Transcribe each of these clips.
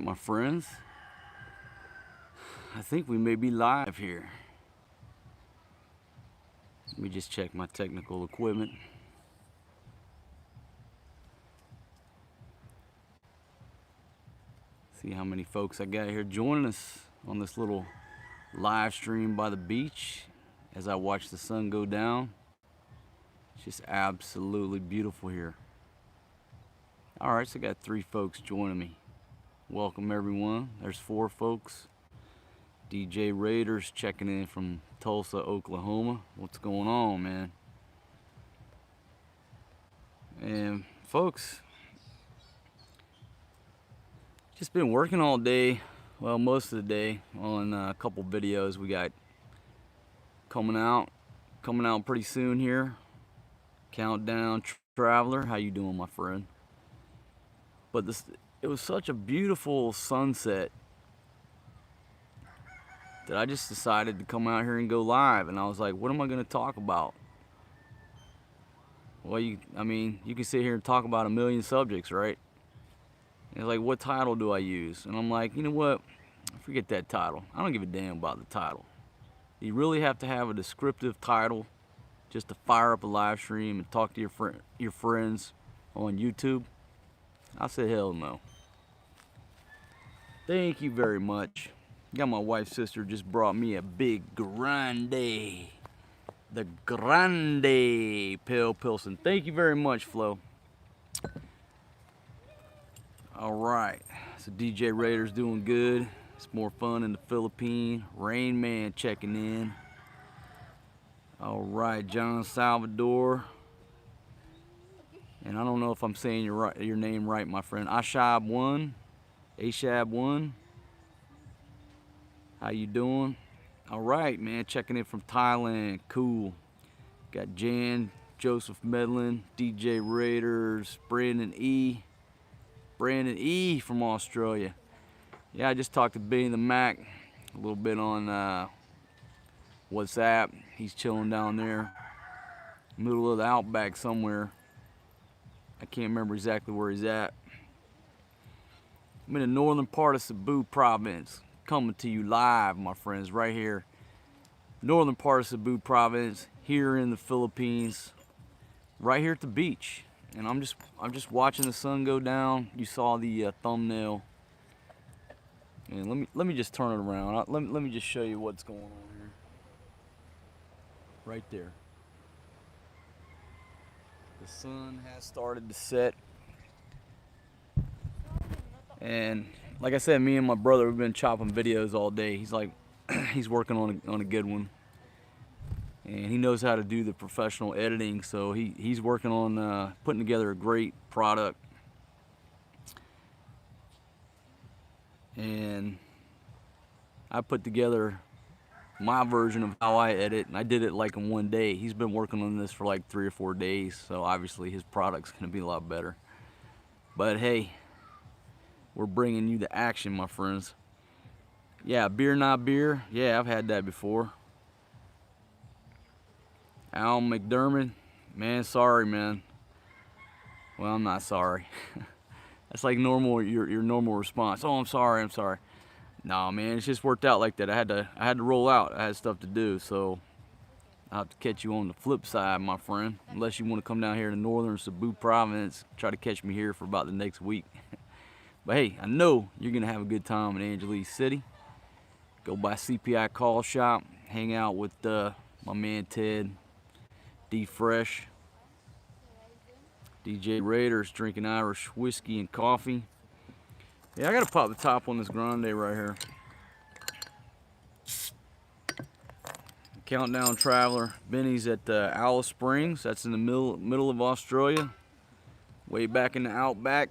My friends, I think we may be live here. Let me just check my technical equipment. See how many folks I got here joining us on this little live stream by the beach as I watch the sun go down. It's just absolutely beautiful here. All right, so I got 3 folks joining me. Welcome everyone. There's 4 folks. DJ Raiders checking in from Tulsa, Oklahoma. What's going on, man? And folks, just been working all day, well, most of the day, on a couple videos we got coming out pretty soon here. Countdown Traveler, how you doing, my friend? But it was such a beautiful sunset that I just decided to come out here and go live, and I was like, what am I going to talk about? Well, you can sit here and talk about a million subjects, right? It's like, what title do I use? And I'm like, you know what? Forget that title. I don't give a damn about the title. You really have to have a descriptive title just to fire up a live stream and talk to your friends on YouTube? I said, hell no. Thank you very much. Got my wife's sister just brought me a big grande. The Grande Pale Pilsen. Thank you very much, Flo. All right, so DJ Raiders doing good. It's more fun in the Philippines. Rain Man checking in. All right, John Salvador. And I don't know if I'm saying your name right, my friend. Ashab1. Ashab1. How you doing? All right, man. Checking in from Thailand. Cool. Got Jan, Joseph Medlin, DJ Raiders, Brandon E. Brandon E. from Australia. Yeah, I just talked to Benny the Mac a little bit on WhatsApp. He's chilling down there, middle of the outback somewhere. I can't remember exactly where he's at. I'm in the northern part of Cebu province, coming to you live, my friends, right here. Northern part of Cebu province, here in the Philippines, right here at the beach. And I'm just watching the sun go down. You saw the thumbnail. And let me just turn it around. Let me just show you what's going on here. Right there. The sun has started to set. And like I said, me and my brother, we've been chopping videos all day. He's like, he's working on a good one. And he knows how to do the professional editing, so he's working on putting together a great product. And I put together my version of how I edit, and I did it like in one day. He's been working on this for like 3 or 4 days, so obviously his product's gonna be a lot better. But hey, we're bringing you the action, my friends. Yeah, beer not beer. Yeah, I've had that before. Al McDermott, man, sorry, man. Well, I'm not sorry. That's like normal, your normal response. Oh, I'm sorry. No, man, it's just worked out like that. I had to roll out. I had stuff to do, so I'll have to catch you on the flip side, my friend. Unless you want to come down here to northern Cebu province, try to catch me here for about the next week. But hey, I know you're gonna have a good time in Angeles City. Go by CPI Call Shop, hang out with my man Ted, D Fresh, DJ Raiders, drinking Irish whiskey and coffee. Yeah, I gotta pop the top on this grande right here. Countdown Traveler. Benny's at Alice Springs. That's in the middle of Australia, way back in the outback.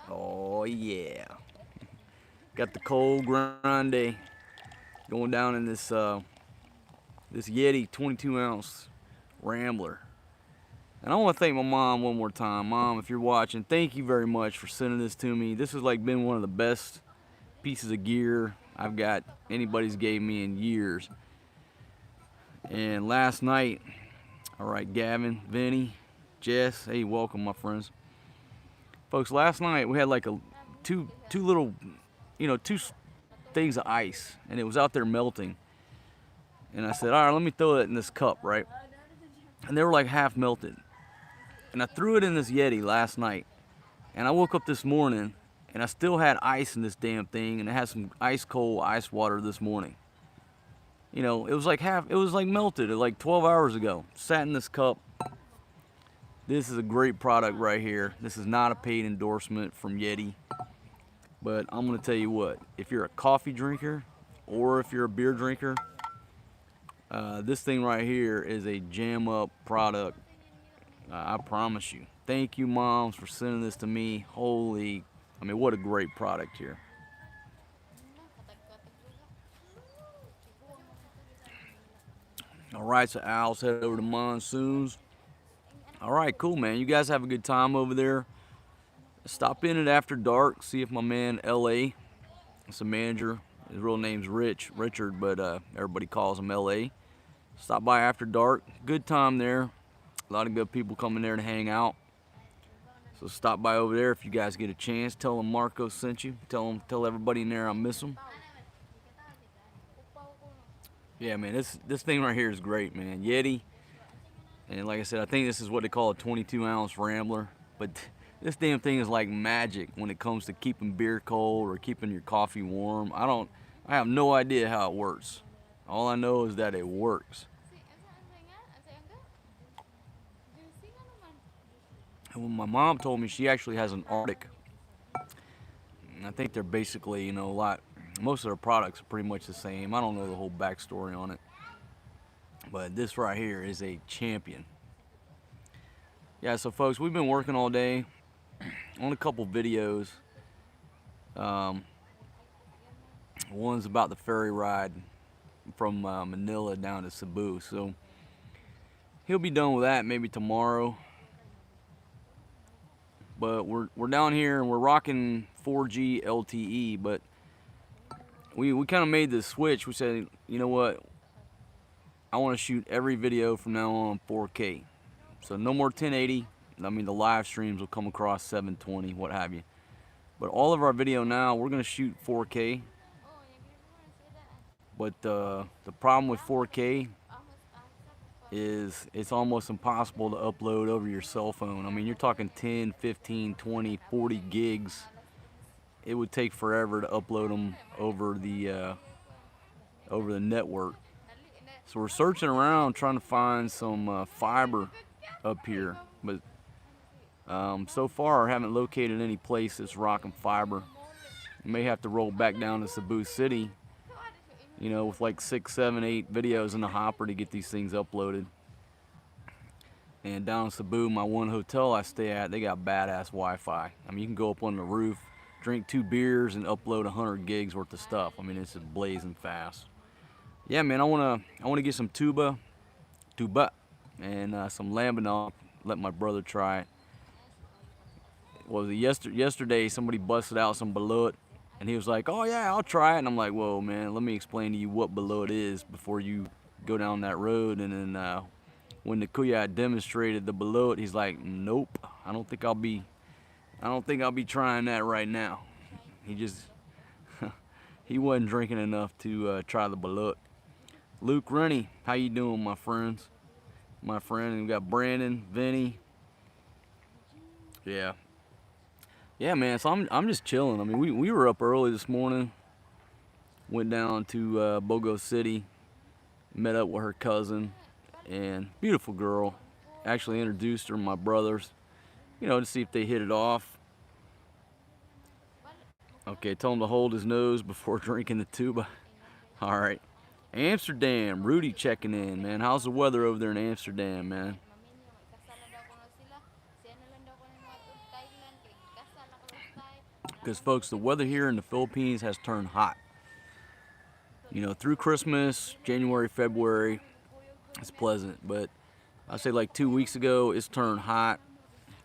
Oh yeah. Got the cold grande going down in this this Yeti 22-ounce Rambler. And I want to thank my mom one more time. Mom, if you're watching, thank you very much for sending this to me. This has like been one of the best pieces of gear I've got anybody's gave me in years. And last night, all right, Gavin, Vinny, Jess, hey, welcome, my friends. Folks, last night we had like two little two things of ice, and it was out there melting. And I said, all right, let me throw it in this cup, right? And they were like half melted. And I threw it in this Yeti last night. And I woke up this morning, and I still had ice in this damn thing, and it had some ice cold ice water this morning. It was like melted like 12 hours ago. Sat in this cup. This is a great product right here. This is not a paid endorsement from Yeti. But I'm gonna tell you what, if you're a coffee drinker, or if you're a beer drinker, this thing right here is a jam up product. I promise you. Thank you, moms, for sending this to me. What a great product here. All right, so Al's head over to Monsoons. All right, cool, man. You guys have a good time over there. Stop in at after dark, see if my man L.A., it's a manager. His real name's Richard, but everybody calls him L.A. Stop by after dark. Good time there. A lot of good people coming there to hang out. So stop by over there if you guys get a chance. Tell them Marco sent you. Tell everybody in there I miss them. Yeah, man, this thing right here is great, man. Yeti. And like I said, I think this is what they call a 22-ounce Rambler. But this damn thing is like magic when it comes to keeping beer cold or keeping your coffee warm. I have no idea how it works. All I know is that it works. And when my mom told me she actually has an Arctic, I think they're basically, most of their products are pretty much the same. I don't know the whole backstory on it. But this right here is a champion. Yeah, so folks, we've been working all day on a couple videos. One's about the ferry ride from Manila down to Cebu. So he'll be done with that maybe tomorrow. But we're down here and we're rocking 4G LTE, but we kind of made this switch. We said, you know what? I want to shoot every video from now on 4K. So no more 1080. The live streams will come across 720, what have you. But all of our video now, we're going to shoot 4K. But the problem with 4K is it's almost impossible to upload over your cell phone. You're talking 10, 15, 20, 40 gigs. It would take forever to upload them over the network. So we're searching around trying to find some fiber up here, but so far I haven't located any place that's rocking fiber. You may have to roll back down to Cebu City, with like 6, 7, 8 videos in the hopper to get these things uploaded. And down in Cebu, my one hotel I stay at, they got badass Wi-Fi. You can go up on the roof, drink 2 beers, and upload 100 gigs worth of stuff. It's just blazing fast. Yeah, man, I wanna get some tuba, and some lambanon. Let my brother try it. Was it yesterday? Somebody busted out some balut, and he was like, "Oh yeah, I'll try it." And I'm like, "Whoa, man, let me explain to you what balut is before you go down that road." And then when the kuya demonstrated the balut, he's like, "Nope, I don't think I'll be trying that right now." He just he wasn't drinking enough to try the balut. Luke Rennie, how you doing, my friends? My friend, and we got Brandon, Vinny. Yeah, man. So I'm just chilling. We were up early this morning. Went down to Bogo City, met up with her cousin, and beautiful girl. Actually introduced her to my brothers, to see if they hit it off. Okay, told him to hold his nose before drinking the tuba. All right. Amsterdam, Rudy checking in, man. How's the weather over there in Amsterdam, man? Because, folks, the weather here in the Philippines has turned hot. Through Christmas, January, February, it's pleasant. But I'd say like 2 weeks ago, it's turned hot.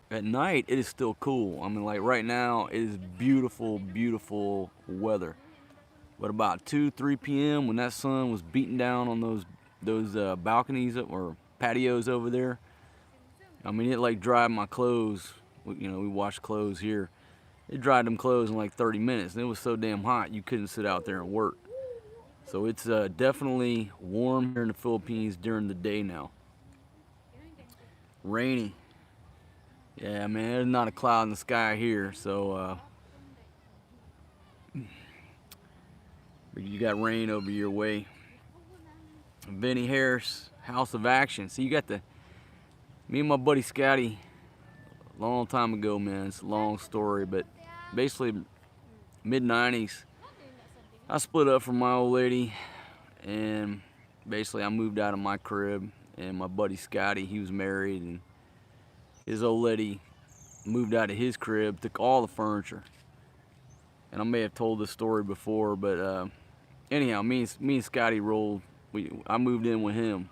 At night, it is still cool. Like right now, it is beautiful, beautiful weather. But about 2, 3 p.m. when that sun was beating down on those balconies or patios over there, it like dried my clothes. We wash clothes here. it dried them clothes in like 30 minutes, and it was so damn hot you couldn't sit out there and work. So it's definitely warm here in the Philippines during the day now. Rainy. Yeah, man, there's not a cloud in the sky here, so you got rain over your way. Benny Harris, House of Action. See, you got me and my buddy Scotty, a long time ago, man. It's a long story, but basically mid-90s, I split up from my old lady, and basically I moved out of my crib, and my buddy Scotty, he was married, and his old lady moved out of his crib, took all the furniture. And I may have told this story before, but anyhow, me and Scotty rolled. I moved in with him,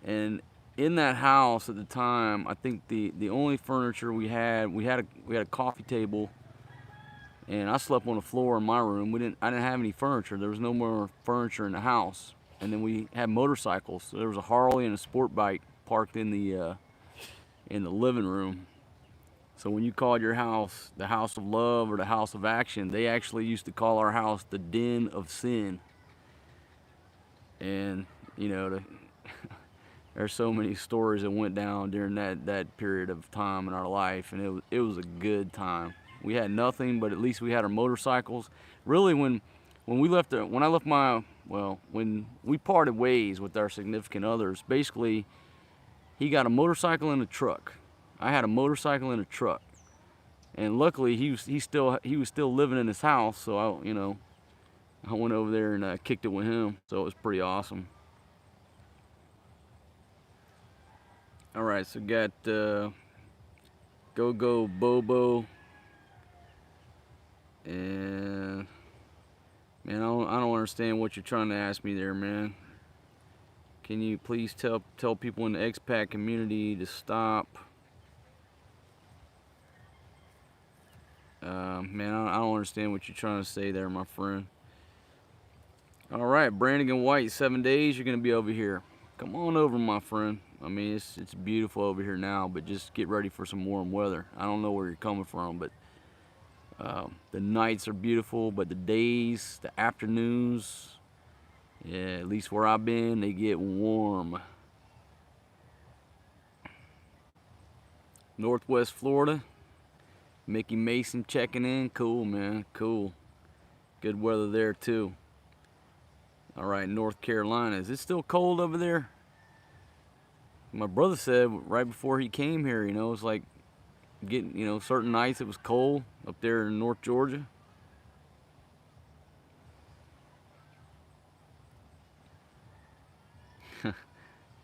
and in that house at the time, I think the only furniture we had a coffee table, and I slept on the floor in my room. I didn't have any furniture. There was no more furniture in the house. And then we had motorcycles. So there was a Harley and a sport bike parked in the living room. So when you called your house the House of Love or the House of Action, they actually used to call our house the Den of Sin. And you know, there's so many stories that went down during that period of time in our life, and it was a good time. We had nothing, but at least we had our motorcycles. Really, when we left, when we parted ways with our significant others, basically, he got a motorcycle and a truck. I had a motorcycle and a truck, and luckily he was still living in his house, so I went over there and kicked it with him, so it was pretty awesome. All right, so got Go Bobo, and man, I don't understand what you're trying to ask me there, man. Can you please tell people in the expat community to stop? Man, I don't understand what you're trying to say there, my friend. All right, Brandon White, 7 days, you're going to be over here. Come on over, my friend. I mean, it's beautiful over here now, but just get ready for some warm weather. I don't know where you're coming from, but the nights are beautiful, but the days, the afternoons, yeah, at least where I've been, they get warm. Northwest Florida, Mickey Mason checking in. Cool, man, cool. Good weather there, too. All right, North Carolina. Is it still cold over there? My brother said right before he came here, it was like getting, certain nights it was cold up there in North Georgia.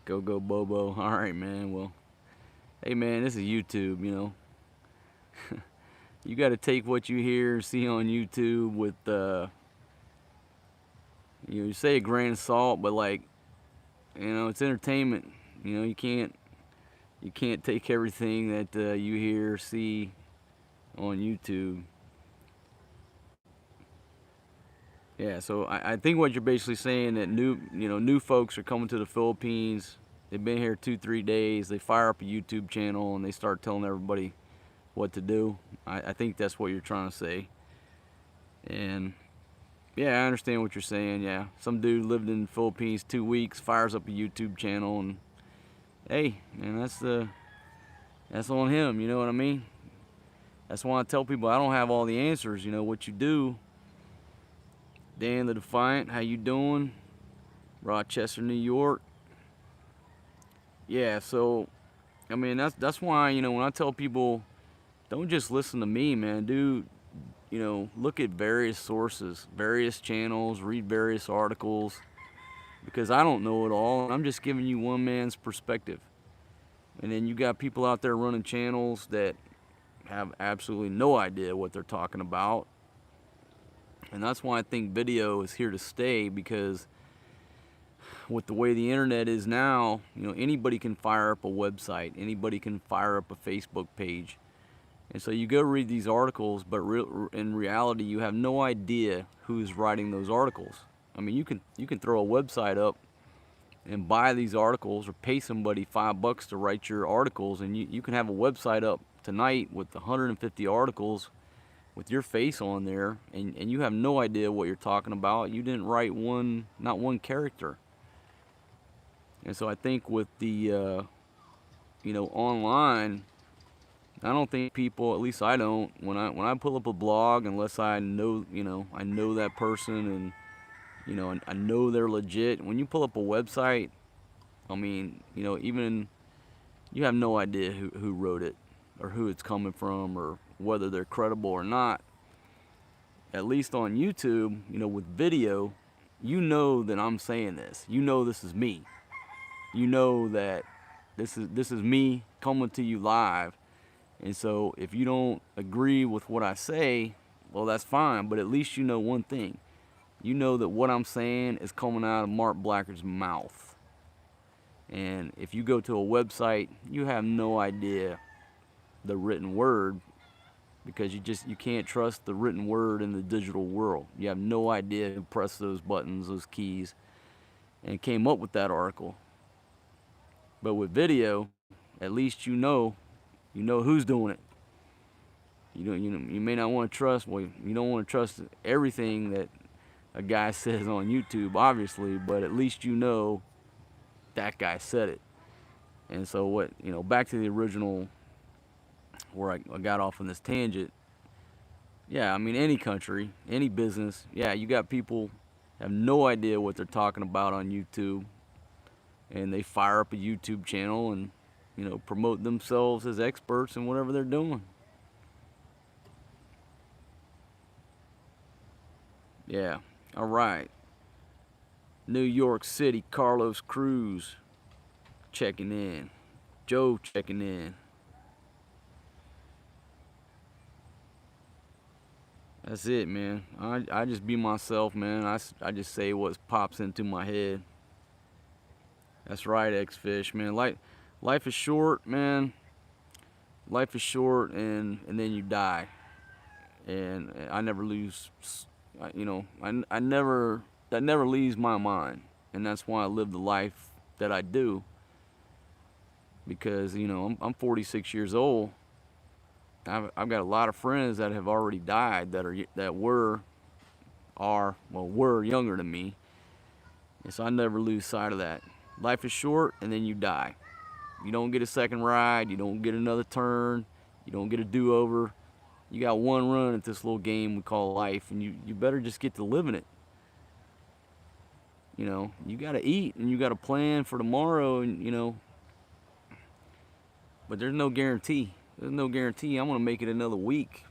Go Bobo. All right, man. Well, hey, man, this is YouTube, You got to take what you hear and see on YouTube with, you say a grain of salt, but like, it's entertainment. You can't take everything that you hear, see on YouTube. Yeah, so I think what you're basically saying that new folks are coming to the Philippines. They've been here 2-3 days. They fire up a YouTube channel and they start telling everybody what to do. I think that's what you're trying to say. And yeah, I understand what you're saying. Yeah, some dude lived in the Philippines 2 weeks, fires up a YouTube channel, and hey, man, that's on him. You know what I mean? That's why I tell people I don't have all the answers. What you do. Dan the Defiant, how you doing? Rochester, New York. Yeah, so I mean that's why when I tell people don't just listen to me, man. Look at various sources, various channels, read various articles, because I don't know it all. I'm just giving you one man's perspective. And then you got people out there running channels that have absolutely no idea what they're talking about. And that's why I think video is here to stay, because with the way the internet is now, anybody can fire up a website, anybody can fire up a Facebook page. And so you go read these articles, but in reality, you have no idea who's writing those articles. I mean, you can throw a website up and buy these articles, or pay somebody $5 to write your articles, and you can have a website up tonight with 150 articles, with your face on there, and you have no idea what you're talking about. You didn't write not one character. And so I think with the online, I don't think people, at least I don't, when I pull up a blog, unless I know I know that person, and I know they're legit. When you pull up a website, I mean, even you have no idea who wrote it, or who it's coming from, or whether they're credible or not. At least on YouTube, with video, you know that I'm saying this. You know this is me. You know that this is me coming to you live. And so if you don't agree with what I say, well, that's fine. But at least you know one thing. You know that what I'm saying is coming out of Mark Blacker's mouth. And if you go to a website, you have no idea the written word, because you can't trust the written word in the digital world. You have no idea who pressed those buttons, those keys, and came up with that article. But with video, at least you know who's doing it. You may not want to trust, well, you don't want to trust everything that a guy says on YouTube, obviously, but at least you know that guy said it. And so back to the original, where I got off on this tangent. Yeah, I mean, any country, any business, yeah, you got people have no idea what they're talking about on YouTube, and they fire up a YouTube channel and promote themselves as experts in whatever they're doing. Yeah. All right. New York City, Carlos Cruz checking in. Joe checking in. That's it, man. I just be myself, man. I just say what pops into my head. That's right, X-Fish, man. Life is short, man. Life is short, and then you die. And I never lose, I never, that never leaves my mind. And that's why I live the life that I do. Because, I'm 46 years old. I've got a lot of friends that have already died that were younger than me. And so I never lose sight of that. Life is short, and then you die. You don't get a second ride. You don't get another turn. You don't get a do-over. You got one run at this little game we call life, and you better just get to living it. You got to eat, and you got to plan for tomorrow, and but there's no guarantee. There's no guarantee I'm going to make it another week,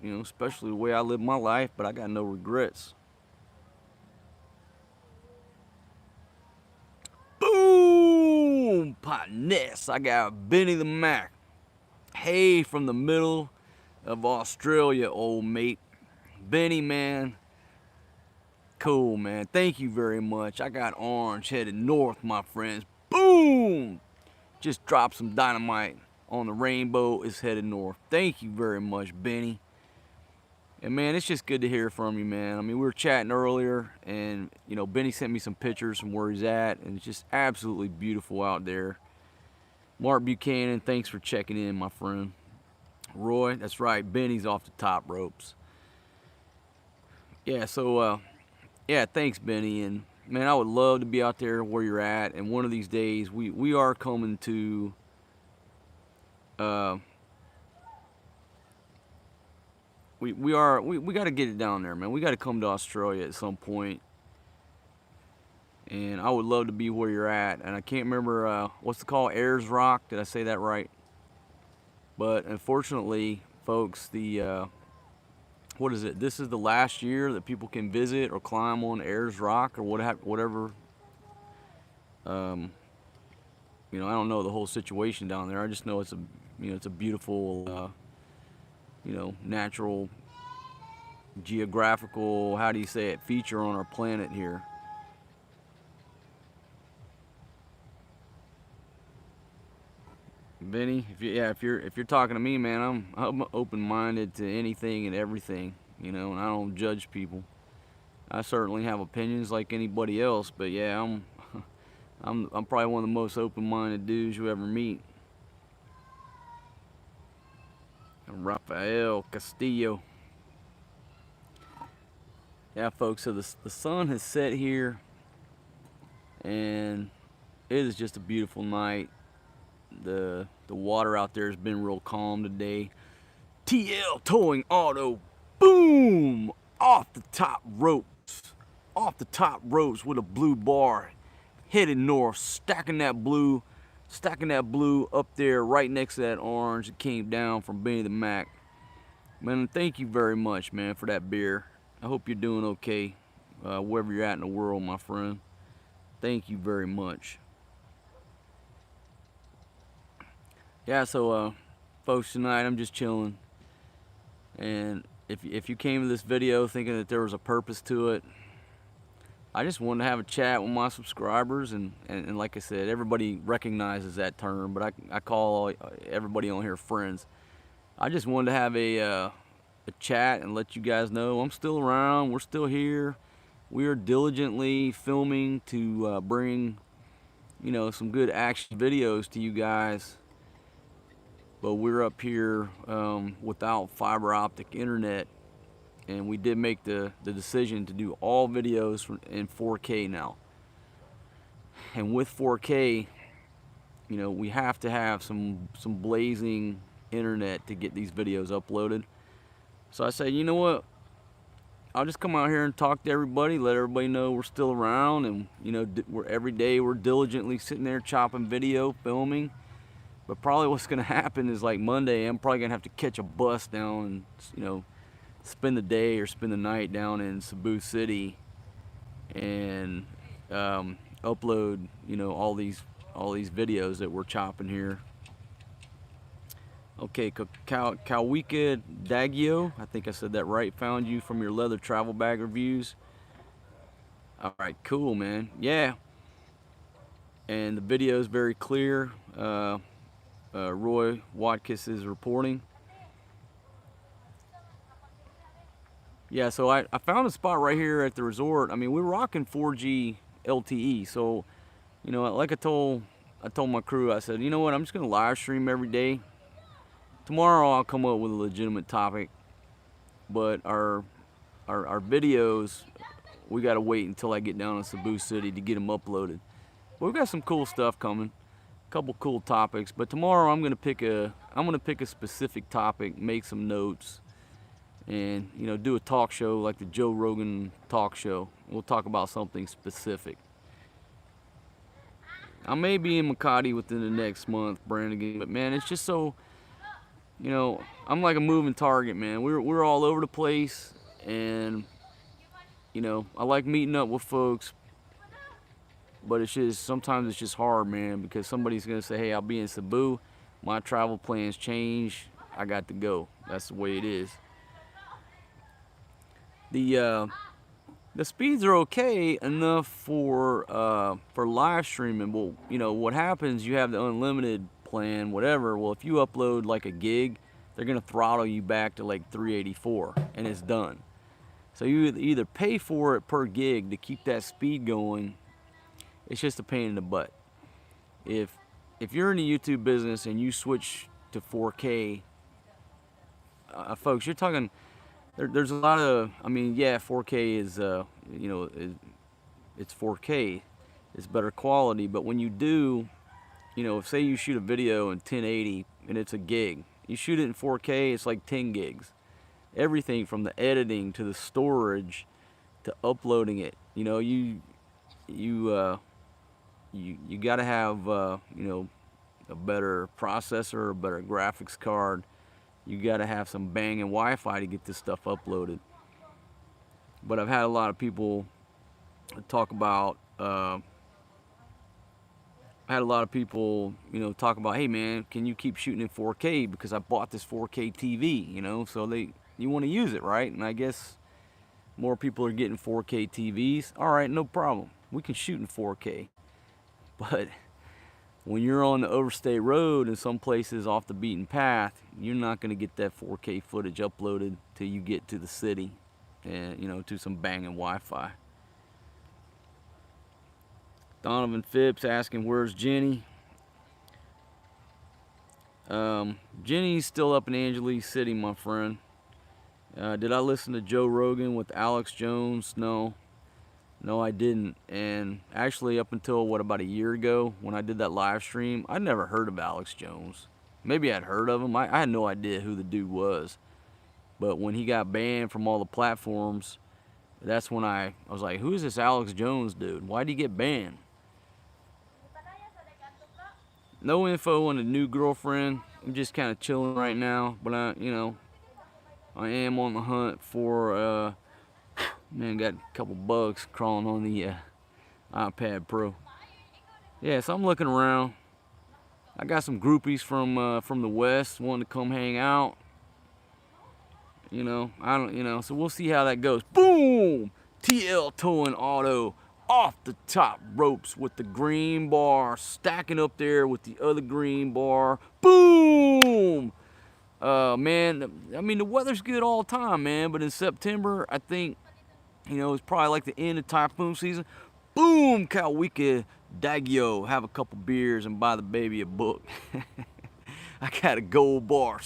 especially the way I live my life, but I got no regrets. Boom! Partness. I got Benny the Mac. Hey, from the middle of Australia, old mate. Benny, man. Cool, man. Thank you very much. I got orange headed north, my friends. Boom! Just dropped some dynamite on the rainbow. Is headed north. Thank you very much, Benny. And man, it's just good to hear from you, man. I mean, we were chatting earlier, and Benny sent me some pictures from where he's at, and it's just absolutely beautiful out there. Mark Buchanan, thanks for checking in, my friend. Roy, that's right, Benny's off the top ropes. Yeah, so yeah, thanks, Benny. And man, I would love to be out there where you're at, and one of these days we are coming to we got to get it down there, man. We got to come to Australia at some point, and I would love to be where you're at. And I can't remember what's it called, Ayers Rock. Did I say that right? But unfortunately, folks, the what is it? This is the last year that people can visit or climb on Ayers Rock or whatever. I don't know the whole situation down there. I just know it's a beautiful, natural, geographical, how do you say it, feature on our planet here. Benny, if you're talking to me, man, I'm open-minded to anything and everything, and I don't judge people. I certainly have opinions like anybody else, but yeah, I'm probably one of the most open-minded dudes you ever meet. Rafael Castillo, Yeah, folks, so the sun has set here, and it is just a beautiful night. The water out there has been real calm today. TL Towing Auto, boom! Off the top ropes. Off the top ropes with a blue bar. Headed north, stacking that blue up there right next to that orange that came down from Benny the Mac. Man, thank you very much, man, for that beer. I hope you're doing okay, wherever you're at in the world, my friend. Thank you very much. Yeah, so folks, tonight I'm just chilling, and if you came to this video thinking that there was a purpose to it, I just wanted to have a chat with my subscribers, and like I said, everybody recognizes that term, but I call everybody on here friends. I just wanted to have a chat and let you guys know I'm still around. We're still here. We are diligently filming to bring, you know, some good action videos to you guys. But we're up here without fiber optic internet, and we did make the decision to do all videos in 4K now. And with 4K, you know, we have to have some blazing internet to get these videos uploaded. So I said, you know what, I'll just come out here and talk to everybody, let everybody know we're still around, and you know, every day we're diligently sitting there chopping video, filming. But probably what's gonna happen is, like Monday, I'm probably gonna have to catch a bus down and, you know, spend the day or spend the night down in Cebu City and upload, you know, all these videos that we're chopping here. Okay, Kawika Dagio, I think I said that right, found you from your leather travel bag reviews. All right, cool, man. Yeah, and the video is very clear. Roy Watkins is reporting. Yeah, so I found a spot right here at the resort. I mean, we're rocking 4G LTE, so, you know, like I told my crew, I said, you know what, I'm just gonna live stream every day. Tomorrow I'll come up with a legitimate topic, but our videos, we gotta wait until I get down to Cebu City to get them uploaded. But we've got some cool stuff coming, a couple cool topics. But tomorrow I'm gonna pick a specific topic, make some notes, and you know, do a talk show like the Joe Rogan talk show. We'll talk about something specific. I may be in Makati within the next month, Brandon, but man, it's just so, you know, I'm like a moving target, man. We're all over the place, and you know, I like meeting up with folks, but it's just, sometimes it's just hard, man, because somebody's gonna say, hey, I'll be in Cebu, my travel plans change, I got to go. That's the way it is. The speeds are okay enough for live streaming. Well, you know what happens, you have the unlimited plan, whatever. Well, if you upload like a gig, they're gonna throttle you back to like 384 and it's done. So you either pay for it per gig to keep that speed going. It's just a pain in the butt. If you're in the YouTube business and you switch to 4K, folks, you're talking, there's a lot of, I mean, yeah, 4K is, you know, it's 4K, it's better quality, but when you do, you know, say you shoot a video in 1080 and it's a gig, you shoot it in 4K, it's like 10 gigs. Everything from the editing to the storage to uploading it, you know, you got to have, you know, a better processor, a better graphics card. You got to have some banging Wi-Fi to get this stuff uploaded. But I've had a lot of people talk about, you know, talk about, hey man, can you keep shooting in 4K because I bought this 4K TV, you know, so you want to use it, right? And I guess more people are getting 4K TVs. All right, no problem. We can shoot in 4K. But when you're on the overstate road and some places off the beaten path, you're not going to get that 4K footage uploaded till you get to the city and, you know, to some banging Wi-Fi. Donovan Phipps asking, where's Jenny? Jenny's still up in Angeles City, my friend. Did I listen to Joe Rogan with Alex Jones? No. No, I didn't. And actually, up until, about a year ago when I did that live stream, I'd never heard of Alex Jones. Maybe I'd heard of him. I had no idea who the dude was. But when he got banned from all the platforms, that's when I was like, who is this Alex Jones dude? Why'd he get banned? No info on a new girlfriend. I'm just kind of chilling right now. But I am on the hunt for, man, got a couple bugs crawling on the iPad Pro. Yeah, so I'm looking around. I got some groupies from the West wanting to come hang out. So we'll see how that goes. Boom! TL Towing Auto off the top ropes with the green bar stacking up there with the other green bar. Boom! Man, I mean, the weather's good all the time, man, but in September, I think, it's probably like the end of typhoon season. Boom! Kawika Dagyo, have a couple beers and buy the baby a book. I got a gold bar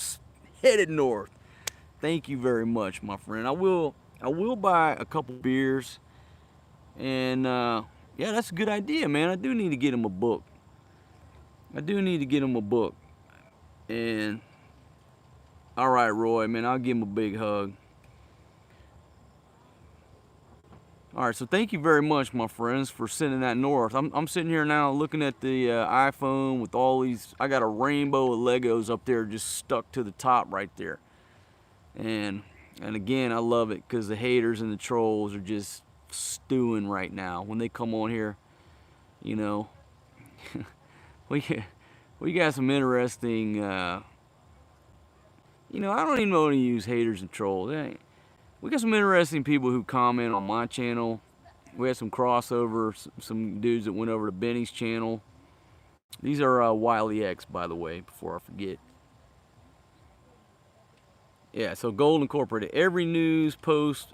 headed north. Thank you very much, my friend. I will buy a couple beers, and yeah, that's a good idea, man. I do need to get him a book. And all right, Roy, man, I'll give him a big hug. All right, so thank you very much, my friends, for sending that north. I'm sitting here now looking at the iPhone with all these. I got a rainbow of Legos up there just stuck to the top right there. And again, I love it because the haters and the trolls are just stewing right now. When they come on here, we got some interesting, I don't even know how to use haters and trolls. We got some interesting people who comment on my channel. We had some crossover, some dudes that went over to Benny's channel. These are Wiley X, by the way, before I forget. Yeah, so Gold Incorporated. Every news post,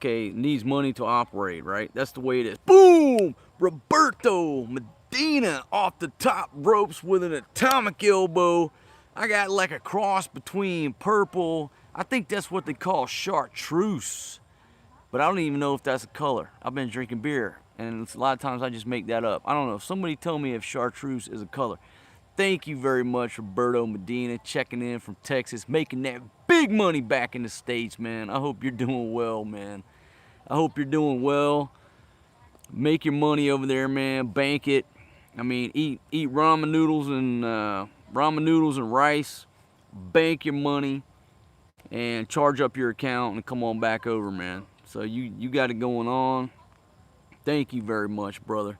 needs money to operate, right? That's the way it is. Boom! Roberto Medina off the top ropes with an atomic elbow. I got like a cross between purple. I think that's what they call chartreuse. But I don't even know if that's a color. I've been drinking beer, and a lot of times I just make that up. I don't know. Somebody tell me if chartreuse is a color. Thank you very much, Roberto Medina, checking in from Texas, making that big money back in the States, man. I hope you're doing well, man. I hope you're doing well. Make your money over there, man. Bank it. I mean, eat ramen noodles and rice. Bank your money and charge up your account and come on back over, man. So you got it going on. Thank you very much, brother.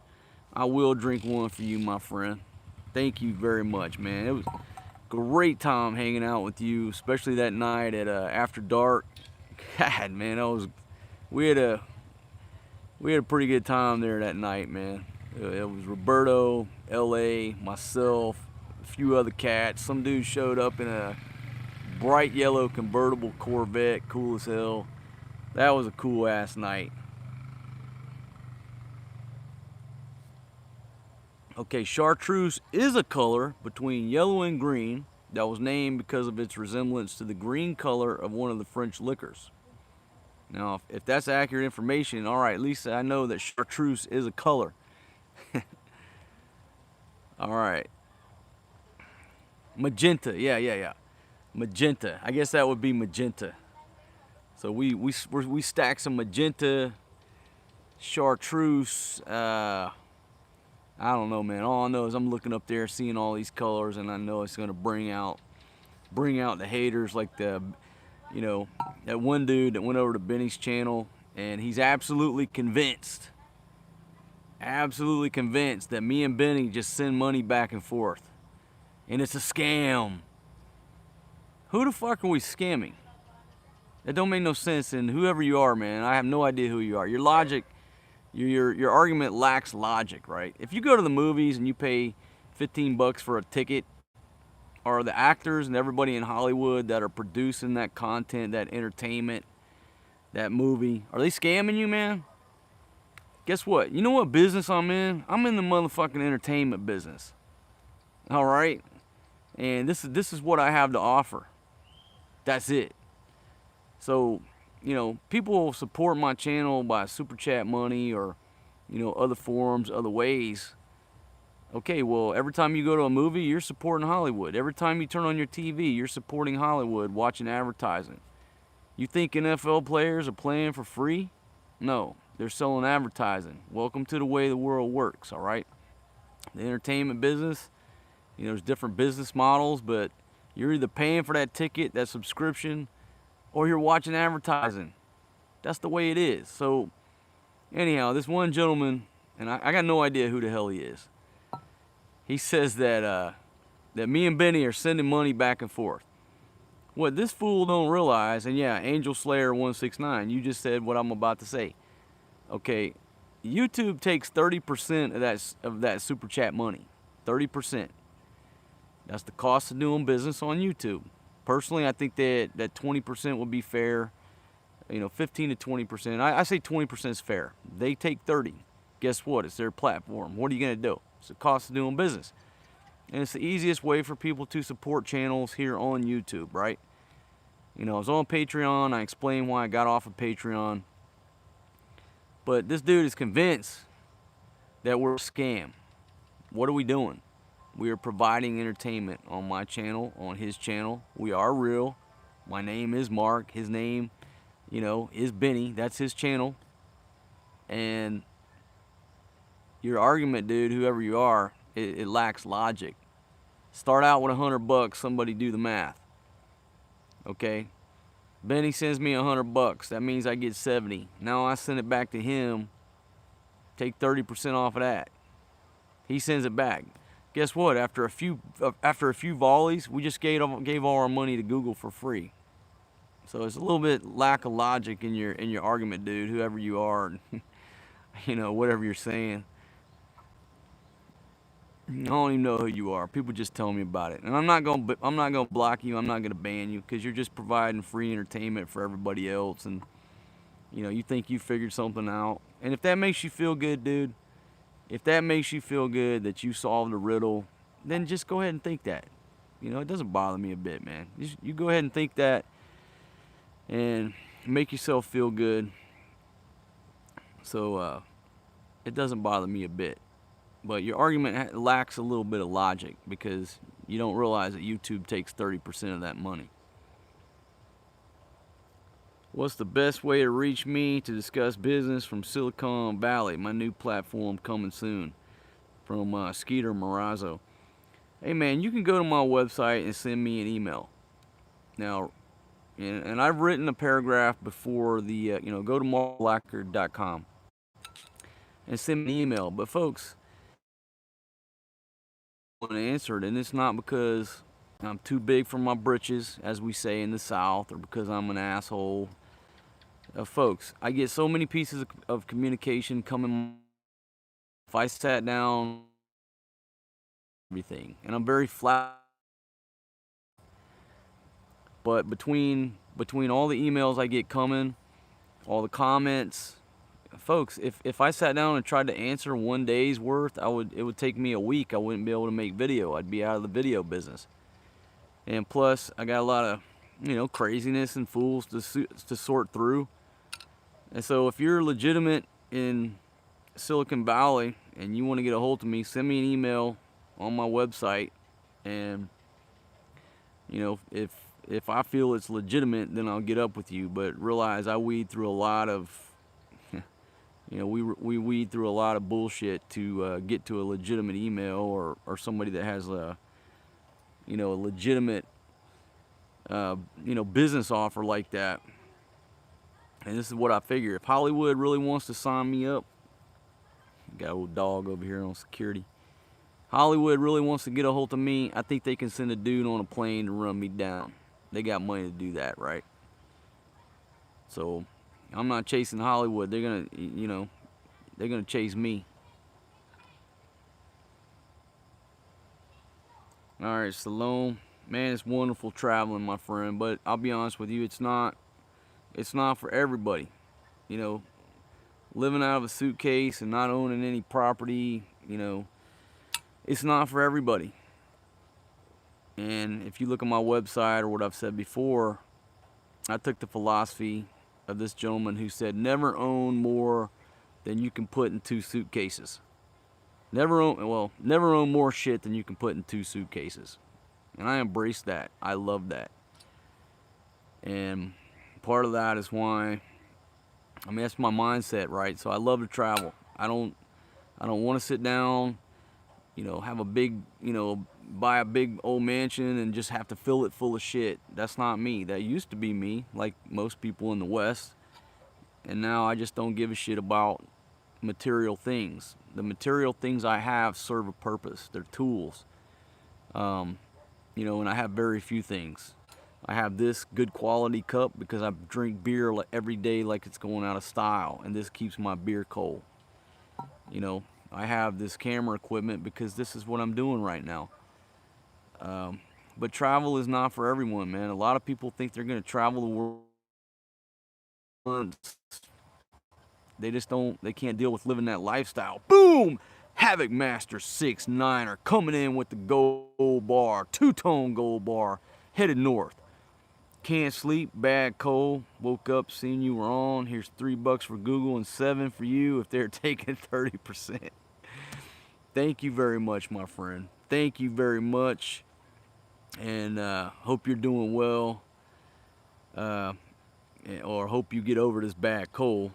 I will drink one for you, my friend. Thank you very much, man. It was a great time hanging out with you, especially that night at After Dark. God, man, we had a pretty good time there that night, man. It was Roberto, LA, myself, a few other cats. Some dude showed up in a bright yellow convertible Corvette, cool as hell. That was a cool ass night. Okay, chartreuse is a color between yellow and green that was named because of its resemblance to the green color of one of the French liquors. Now, if that's accurate information, all right, at least I know that chartreuse is a color. All right. Magenta, yeah. Magenta, I guess that would be magenta. So we stacked some magenta, chartreuse, I don't know, man. All I know is I'm looking up there, seeing all these colors, and I know it's gonna bring out the haters, like that one dude that went over to Benny's channel, and he's absolutely convinced that me and Benny just send money back and forth, and it's a scam. Who the fuck are we scamming? That don't make no sense. And whoever you are, man, I have no idea who you are. Your logic. Your argument lacks logic, right? If you go to the movies and you pay $15 for a ticket, are the actors and everybody in Hollywood that are producing that content, that entertainment, that movie, are they scamming you, man? Guess what? You know what business I'm in? I'm in the motherfucking entertainment business. All right? And this is what I have to offer. That's it. So, people will support my channel by super chat money or, other forms, other ways. Okay, well, every time you go to a movie, you're supporting Hollywood. Every time you turn on your TV, you're supporting Hollywood, watching advertising. You think NFL players are playing for free? No, they're selling advertising. Welcome to the way the world works, all right? The entertainment business, there's different business models, but you're either paying for that ticket, that subscription, or you're watching advertising. That's the way it is. So, anyhow, this one gentleman, and I got no idea who the hell he is. He says that me and Benny are sending money back and forth. What this fool don't realize, and yeah, Angel Slayer 169, you just said what I'm about to say. Okay, YouTube takes 30% of that super chat money. 30%. That's the cost of doing business on YouTube. Personally, I think that 20% would be fair. 15 to 20%. I say 20% is fair. They take 30. Guess what? It's their platform. What are you going to do? It's the cost of doing business. And it's the easiest way for people to support channels here on YouTube, right? I was on Patreon. I explained why I got off of Patreon. But this dude is convinced that we're a scam. What are we doing? We are providing entertainment on my channel, on his channel. We are real. My name is Mark. His name, is Benny. That's his channel. And your argument, dude, whoever you are, it lacks logic. Start out with $100. Somebody do the math. Okay? Benny sends me $100. That means I get 70. Now I send it back to him. Take 30% off of that. He sends it back. Guess what? After a few volleys, we just gave all our money to Google for free. So it's a little bit lack of logic in your argument, dude. Whoever you are, whatever you're saying. I don't even know who you are. People just tell me about it, and I'm not gonna block you. I'm not gonna ban you because you're just providing free entertainment for everybody else, and you think you figured something out. And if that makes you feel good, dude. If that makes you feel good that you solved a riddle, then just go ahead and think that. It doesn't bother me a bit, man. You go ahead and think that and make yourself feel good. So it doesn't bother me a bit. But your argument lacks a little bit of logic because you don't realize that YouTube takes 30% of that money. What's the best way to reach me to discuss business from Silicon Valley? My new platform coming soon. From Skeeter Marazzo. Hey man, you can go to my website and send me an email. Now, and I've written a paragraph before the, go to markblacker.com and send me an email. But folks, I want to answer it, and it's not because I'm too big for my britches, as we say in the South, or because I'm an asshole. Folks, I get so many pieces of communication coming. If I sat down, everything, and I'm very flat. But between all the emails I get coming, all the comments, folks, if I sat down and tried to answer one day's worth, it would take me a week. I wouldn't be able to make video. I'd be out of the video business. And plus, I got a lot of, craziness and fools to sort through. And so if you're legitimate in Silicon Valley and you want to get a hold of me, send me an email on my website. And, if I feel it's legitimate, then I'll get up with you. But realize I weed through a lot of, we weed through a lot of bullshit to get to a legitimate email or somebody that has a legitimate, business offer like that. And this is what I figure. If Hollywood really wants to sign me up, got a little dog over here on security. Hollywood really wants to get a hold of me, I think they can send a dude on a plane to run me down. They got money to do that, right? So, I'm not chasing Hollywood. They're gonna chase me. All right, Salome. Man, it's wonderful traveling, my friend. But I'll be honest with you, it's not for everybody. Living out of a suitcase and not owning any property, it's not for everybody. And if you look at my website or what I've said before, I took the philosophy of this gentleman who said, never own more than you can put in 2 suitcases. Never own more shit than you can put in 2 suitcases. And I embrace that. I love that. And part of that is why, I mean, that's my mindset, right? So I love to travel. I don't want to sit down, have a big, buy a big old mansion and just have to fill it full of shit. That's not me. That used to be me, like most people in the West. And now I just don't give a shit about material things. The material things I have serve a purpose. They're tools. And I have very few things. I have this good quality cup because I drink beer every day like it's going out of style, and this keeps my beer cold. I have this camera equipment because this is what I'm doing right now. But travel is not for everyone, man. A lot of people think they're going to travel the world. They just don't, they can't deal with living that lifestyle. Boom! Havoc Master 6'9" are coming in with the gold bar, 2-tone gold bar, headed north. Can't sleep, bad cold, woke up, seen you were on. Here's $3 for Google and $7 for you if they're taking 30%. Thank you very much, my friend. Thank you very much. And hope you're doing well. Or hope you get over this bad cold.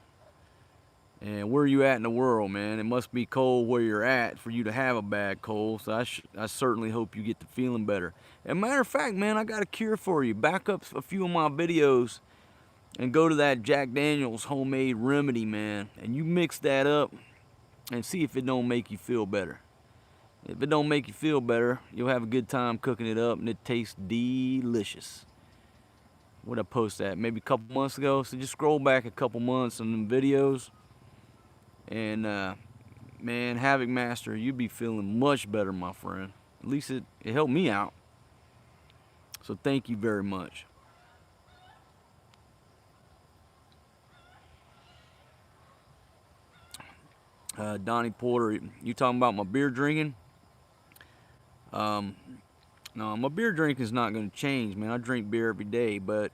And where are you at in the world, man? It must be cold where you're at for you to have a bad cold. So I certainly hope you get to feeling better. As a matter of fact, man, I got a cure for you. Back up a few of my videos and go to that Jack Daniel's homemade remedy, man. And you mix that up and see if it don't make you feel better. If it don't make you feel better, you'll have a good time cooking it up and it tastes delicious. What'd I post that? Maybe a couple months ago. So just scroll back a couple months on them videos. And man, Havoc Master, you'd be feeling much better, my friend. At least it helped me out. So thank you very much. Donnie Porter, you talking about my beer drinking? No, my beer drinking is not going to change, man. I drink beer every day, but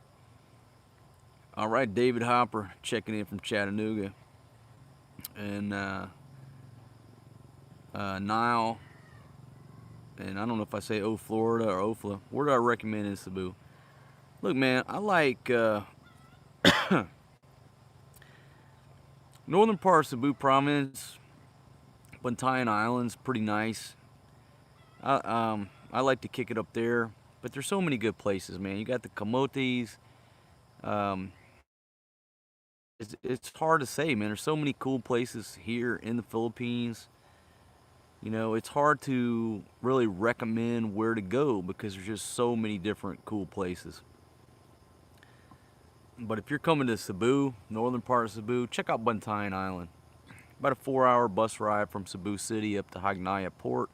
all right, David Hopper checking in from Chattanooga. And Nile, and I don't know if I say Florida or Ofla. Where do I recommend in Cebu? Look, man, I like northern part of Cebu province. Bantayan Island's pretty nice. I like to kick it up there, but there's so many good places, man. You got the Camotes. It's hard to say, man. There's so many cool places here in the Philippines. It's hard to really recommend where to go because there's just so many different cool places. But if you're coming to Cebu, northern part of Cebu, check out Bantayan Island. About a 4-hour bus ride from Cebu City up to Hagnaya Port.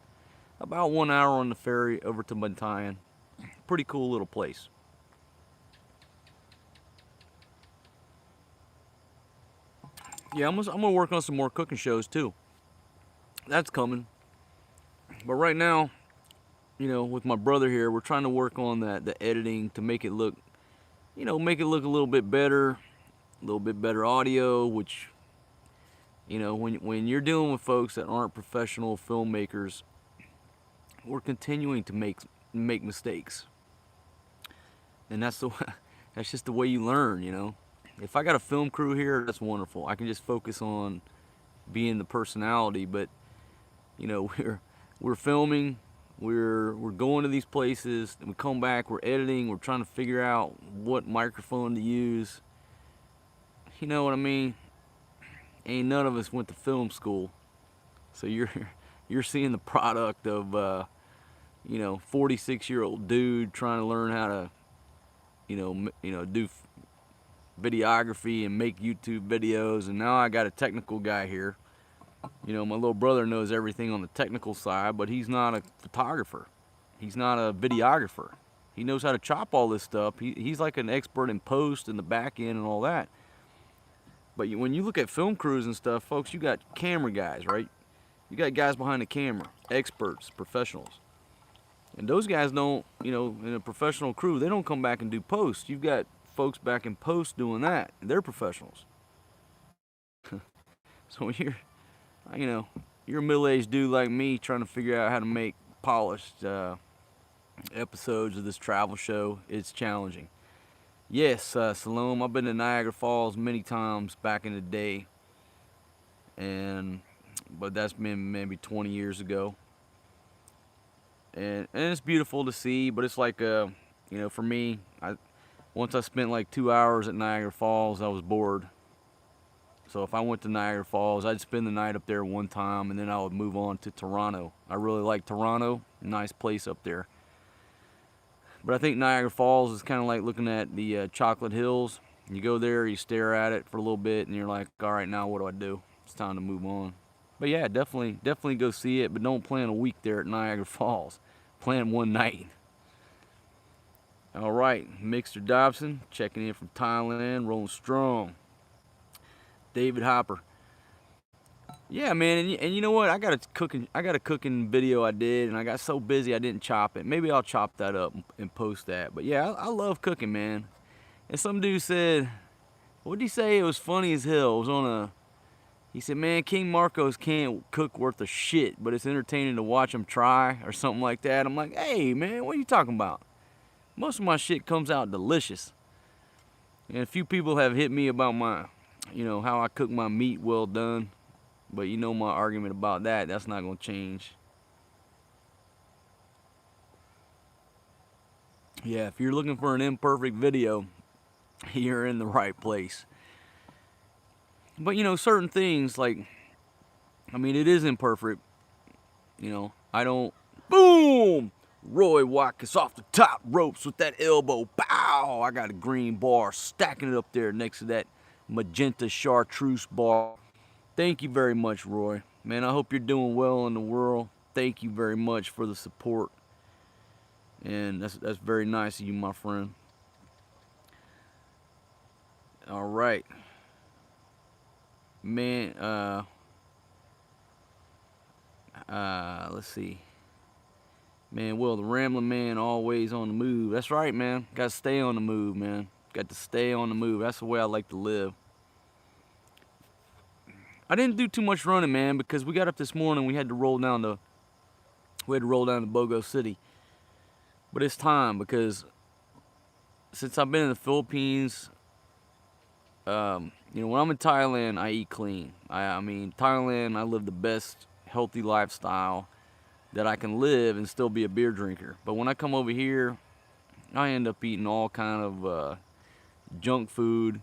About 1 hour on the ferry over to Bantayan. Pretty cool little place. Yeah, I'm gonna work on some more cooking shows too. That's coming. But right now, with my brother here, we're trying to work on the editing to make it look, make it look a little bit better audio, which, when you're dealing with folks that aren't professional filmmakers, we're continuing to make mistakes. And that's just the way you learn, If I got a film crew here, that's wonderful. I can just focus on being the personality, but we're filming, we're going to these places, and we come back, we're editing, we're trying to figure out what microphone to use. You know what I mean? Ain't none of us went to film school, so you're seeing the product of 46-year-old dude trying to learn how to do videography and make YouTube videos, and now I got a technical guy here. My little brother knows everything on the technical side, but he's not a photographer. He's not a videographer. He knows how to chop all this stuff. He's like an expert in post and the back end and all that. But when you look at film crews and stuff, folks, you got camera guys, right? You got guys behind the camera, experts, professionals. And those guys don't, in a professional crew, they don't come back and do post. You've got folks back in post doing that. They're professionals. So when you're a middle-aged dude like me trying to figure out how to make polished episodes of this travel show, it's challenging. Yes, Salome, I've been to Niagara Falls many times back in the day, but that's been maybe 20 years ago. And it's beautiful to see, but it's like, for me, once I spent like 2 hours at Niagara Falls, I was bored. So if I went to Niagara Falls, I'd spend the night up there one time, and then I would move on to Toronto. I really like Toronto, nice place up there. But I think Niagara Falls is kind of like looking at the Chocolate Hills. You go there, you stare at it for a little bit, and you're like, all right, now what do I do? It's time to move on. But yeah, definitely go see it, but don't plan a week there at Niagara Falls. Plan one night. All right, Mixter Dobson checking in from Thailand, rolling strong. David Hopper. Yeah, man, and you know what? I got a cooking video I did, and I got so busy I didn't chop it. Maybe I'll chop that up and post that. But yeah, I love cooking, man. And some dude said, what did he say? It was funny as hell. It was he said, man, King Marcos can't cook worth a shit, but it's entertaining to watch him try, or something like that. I'm like, hey, man, what are you talking about? Most of my shit comes out delicious. And a few people have hit me about how I cook my meat well done. But you know my argument about that, that's not going to change. Yeah, if you're looking for an imperfect video, you're in the right place. But certain things, like, it is imperfect. I don't, boom! Roy Watkins off the top ropes with that elbow, pow! I got a green bar, stacking it up there next to that magenta chartreuse bar. Thank you very much, Roy. Man, I hope you're doing well in the world. Thank you very much for the support. And that's very nice of you, my friend. All right. Man, let's see. Man, Will, the Rambling Man always on the move. That's right, man. Got to stay on the move, man. Got to stay on the move. That's the way I like to live. I didn't do too much running, man, because we got up this morning. We had to roll down to Bogo City. But it's time, because since I've been in the Philippines, when I'm in Thailand, I eat clean. Thailand, I live the best healthy lifestyle that I can live and still be a beer drinker. But when I come over here, I end up eating all kind of junk food.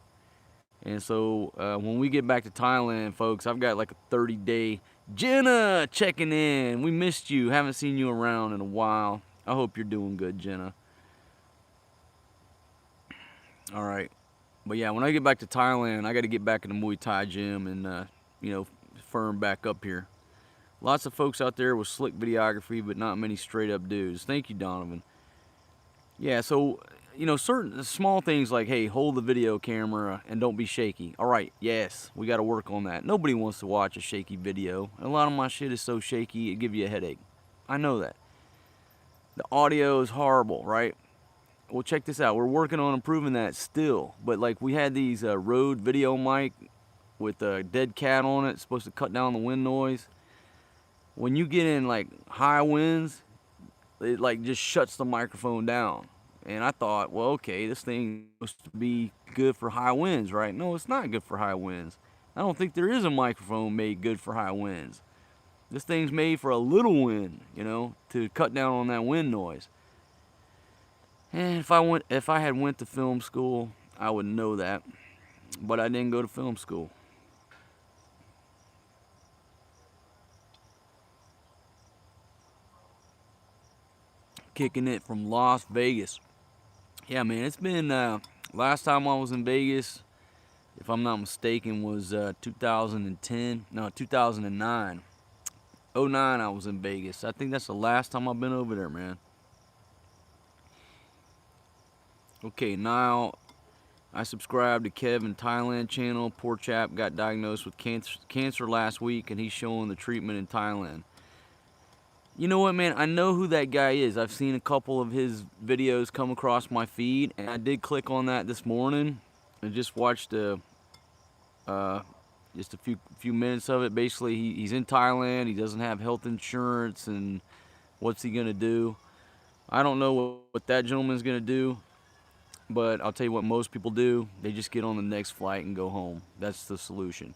And so when we get back to Thailand, folks, I've got like a 30-day. Jenna checking in. We missed you. Haven't seen you around in a while. I hope you're doing good, Jenna. All right. But yeah, when I get back to Thailand, I got to get back in the Muay Thai gym and, firm back up here. Lots of folks out there with slick videography, but not many straight up dudes. Thank you, Donovan. Yeah, so, certain small things like, hey, hold the video camera and don't be shaky. All right, yes, we got to work on that. Nobody wants to watch a shaky video. A lot of my shit is so shaky, it gives you a headache. I know that. The audio is horrible, right? Well, check this out. We're working on improving that still. But, like, we had these Rode video mic with a dead cat on it. It's supposed to cut down the wind noise. When you get in, like, high winds, it, like, just shuts the microphone down. And I thought, well, okay, this thing is supposed to be good for high winds, right? No, it's not good for high winds. I don't think there is a microphone made good for high winds. This thing's made for a little wind, to cut down on that wind noise. And if I had went to film school, I would know that. But I didn't go to film school. Kicking it from Las Vegas. Yeah, man, it's been, last time I was in Vegas, if I'm not mistaken, was 2009. 09 I was in Vegas. I think that's the last time I've been over there, man. Okay, now I subscribe to Kevin Thailand channel. Poor chap got diagnosed with cancer last week, and he's showing the treatment in Thailand. You know what, man? I know who that guy is. I've seen a couple of his videos come across my feed, and I did click on that this morning and just watched uh, just a few minutes of it. Basically, he's in Thailand. He doesn't have health insurance, and what's he gonna do? I don't know what that gentleman's gonna do, but I'll tell you what most people do. They just get on the next flight and go home. That's the solution.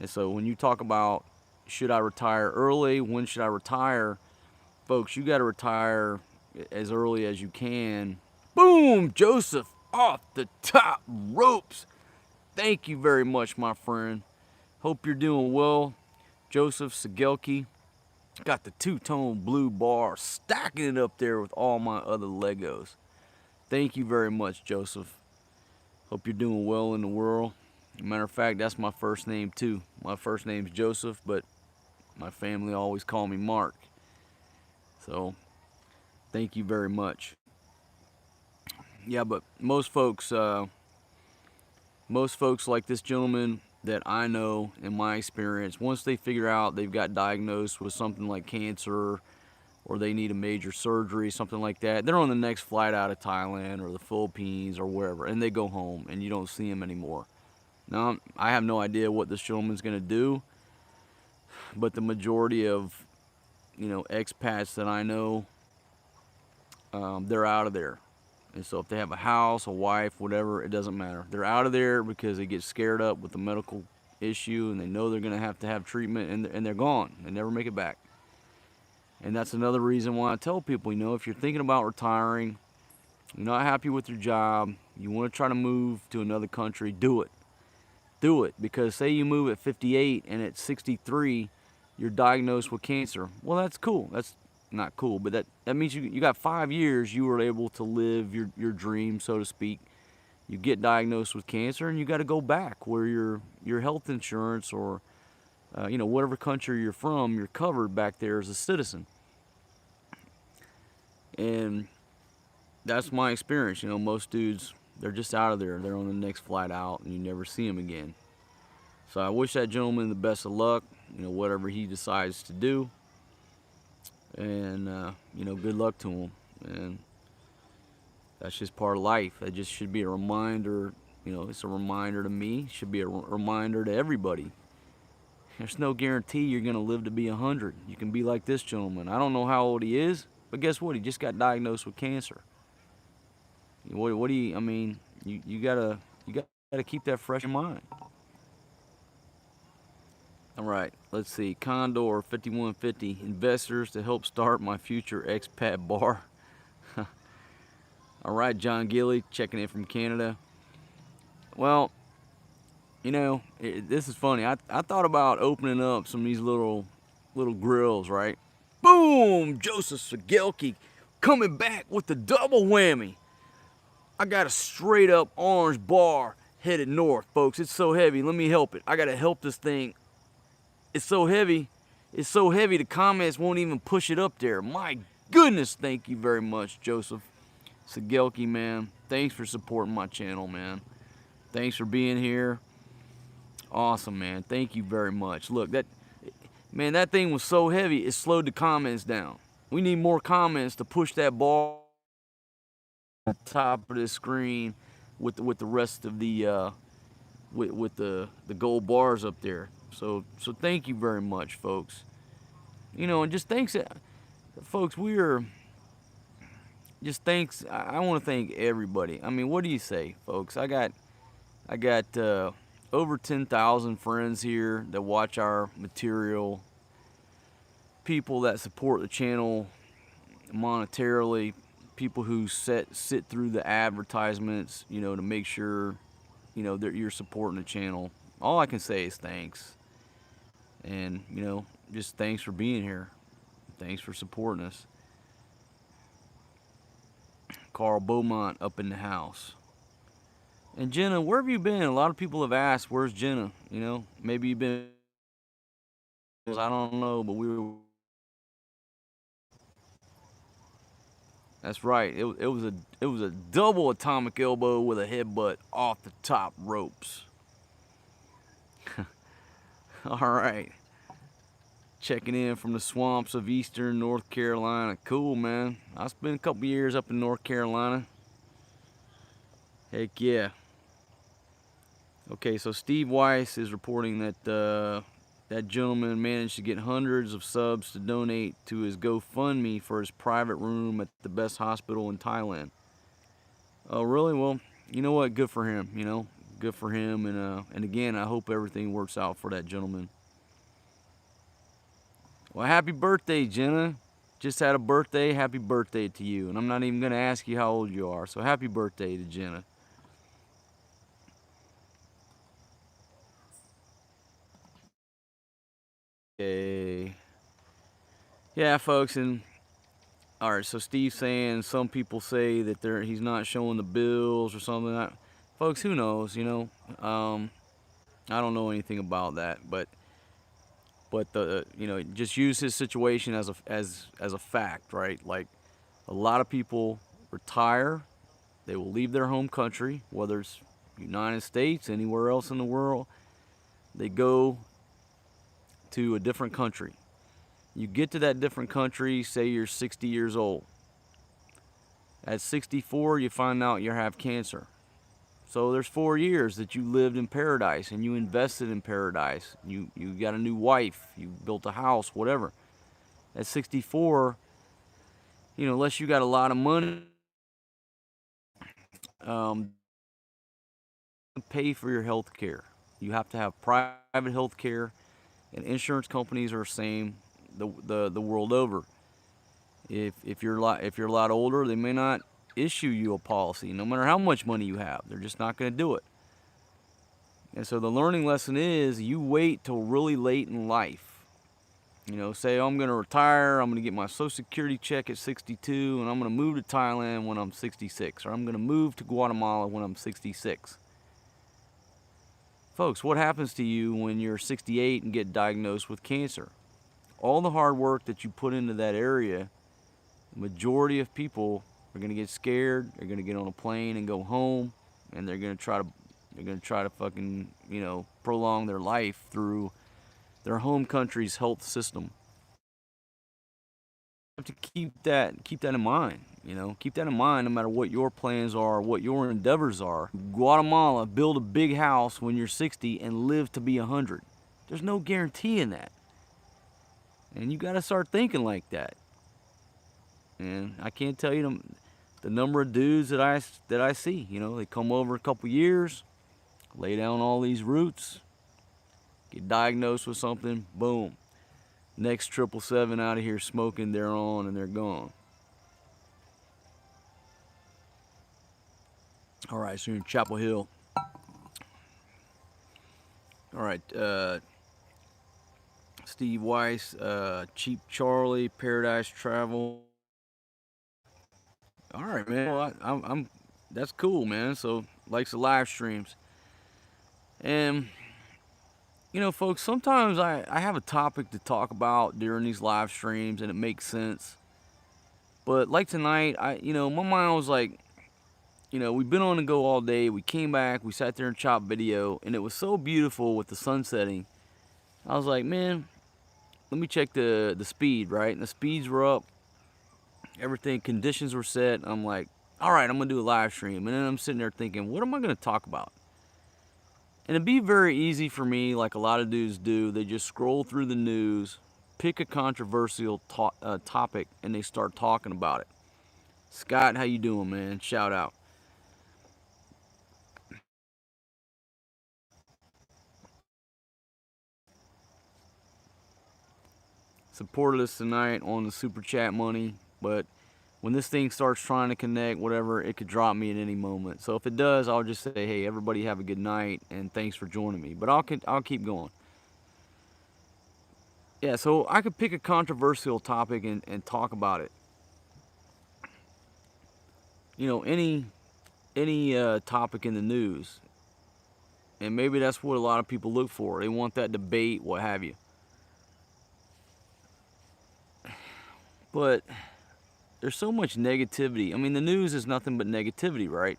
And so when you talk about should I retire early, when should I retire, folks, you got to retire as early as you can. Boom, Joseph, off the top ropes. Thank you very much, my friend. Hope you're doing well. Joseph Segelke. Got the two-tone blue bar, stacking it up there with all my other Legos. Thank you very much, Joseph. Hope you're doing well in the world. Matter of fact, that's my first name too. My first name's Joseph, but my family always call me Mark. So, thank you very much. Yeah, but most folks like this gentleman that I know in my experience, once they figure out they've got diagnosed with something like cancer or they need a major surgery, something like that, they're on the next flight out of Thailand or the Philippines or wherever, and they go home and you don't see them anymore. Now, I have no idea what this gentleman's going to do, but the majority of, expats that I know, they're out of there. And so if they have a house, a wife, whatever, it doesn't matter. They're out of there because they get scared up with the medical issue and they know they're going to have treatment, and they're gone. They never make it back. And that's another reason why I tell people, if you're thinking about retiring, you're not happy with your job, you want to try to move to another country, do it. Do it. Because say you move at 58 and at 63 you're diagnosed with cancer. Well, that's cool. That's not cool, but that means you got 5 years you were able to live your dream, so to speak. You get diagnosed with cancer and you got to go back where your health insurance or whatever country you're from, you're covered back there as a citizen. And that's my experience. Most dudes, they're just out of there. They're on the next flight out and you never see them again. So I wish that gentleman the best of luck, whatever he decides to do. And, good luck to him. And that's just part of life. That just should be a reminder, it's a reminder to me. It should be a reminder to everybody. There's no guarantee you're going to live to be 100. You can be like this gentleman. I don't know how old he is, but guess what? He just got diagnosed with cancer. What do you, you gotta keep that fresh in mind. All right, let's see. Condor 5150, investors to help start my future expat bar. All right, John Gilly checking in from Canada. Well, this is funny. I thought about opening up some of these little grills, right? Boom! Joseph Segelke coming back with the double whammy. I got a straight up orange bar headed north, folks. It's so heavy. Let me help it. I got to help this thing. It's so heavy. It's so heavy the comments won't even push it up there. My goodness, thank you very much, Joseph Segelke, man. Thanks for supporting my channel, man. Thanks for being here. Awesome, man. Thank you very much. Look, that thing was so heavy, it slowed the comments down. We need more comments to push that bar on top of the screen with the rest of the with the gold bars up there. So thank you very much, folks. And just thanks, folks. Thanks. I want to thank everybody. What do you say, folks? I got over 10,000 friends here that watch our material. People that support the channel monetarily. People who sit through the advertisements, to make sure, that you're supporting the channel. All I can say is thanks. And, just thanks for being here. Thanks for supporting us. Carl Beaumont up in the house. And Jenna, where have you been? A lot of people have asked, where's Jenna? Maybe you've been, I don't know, but we were. That's right. It was a double atomic elbow with a headbutt off the top ropes. All right. checking in from the swamps of eastern North Carolina. Cool, man. I spent a couple years up in North Carolina. Heck yeah. Okay, so Steve Weiss is reporting that that gentleman managed to get hundreds of subs to donate to his GoFundMe for his private room at the best hospital in Thailand. Oh, really? Well, you know what? Good for him. You know, good for him. And again, I hope everything works out for that gentleman. Well, happy birthday, Jenna. Just had a birthday. Happy birthday to you. And I'm not even going to ask you how old you are. So happy birthday to Jenna. Okay. Yeah, folks, and all right. So Steve's saying some people say that he's not showing the bills or something. Folks, who knows? You know, I don't know anything about that, but the just use his situation as a fact, right? Like a lot of people retire, they will leave their home country, whether it's United States, anywhere else in the world, they go to a different country. You get to that different country, say you're 60 years old. At 64, you find out you have cancer. So there's 4 years that you lived in paradise and you invested in paradise. You got a new wife, you built a house, whatever. At 64, unless you got a lot of money, pay for your health care. You have to have private health care, and insurance companies are the same the world over. If you're a lot older, they may not issue you a policy, no matter how much money you have. They're just not going to do it. And so the learning lesson is you wait till really late in life. Say I'm going to retire, I'm going to get my Social Security check at 62, and I'm going to move to Thailand when I'm 66, or I'm going to move to Guatemala when I'm 66. Folks, what happens to you when you're 68 and get diagnosed with cancer? All the hard work that you put into that area, the majority of people are going to get scared, they're going to get on a plane and go home, and they're going to try to fucking, prolong their life through their home country's health system. You have to keep that in mind. Keep that in mind no matter what your plans are, what your endeavors are. Guatemala, build a big house when you're 60 and live to be 100. There's no guarantee in that. And you got to start thinking like that. And I can't tell you the number of dudes that I see. They come over a couple years, lay down all these roots, get diagnosed with something, boom. Next 777 out of here smoking, they're on and they're gone. All right, so you're in Chapel Hill. All right, Steve Weiss, Cheap Charlie, Paradise Travel. All right, man. Well, I'm that's cool, man. So likes the live streams, and folks, sometimes I have a topic to talk about during these live streams, and it makes sense. But like tonight, my mind was like, we've been on the go all day. We came back, we sat there and chopped video, and it was so beautiful with the sun setting. I was like, man, let me check the speed, right? And the speeds were up. Everything, conditions were set. I'm like, all right, I'm going to do a live stream. And then I'm sitting there thinking, what am I going to talk about? And it'd be very easy for me, like a lot of dudes do. They just scroll through the news, pick a controversial topic, and they start talking about it. Scott, how you doing, man? Shout out. Supported us tonight on the super chat money, but when this thing starts trying to connect, whatever, it could drop me at any moment. So if it does, I'll just say, hey, everybody have a good night, and thanks for joining me. But I'll keep going. Yeah, so I could pick a controversial topic and talk about it. Any topic in the news. And maybe that's what a lot of people look for. They want that debate, what have you. But there's so much negativity. I mean, the news is nothing but negativity, right?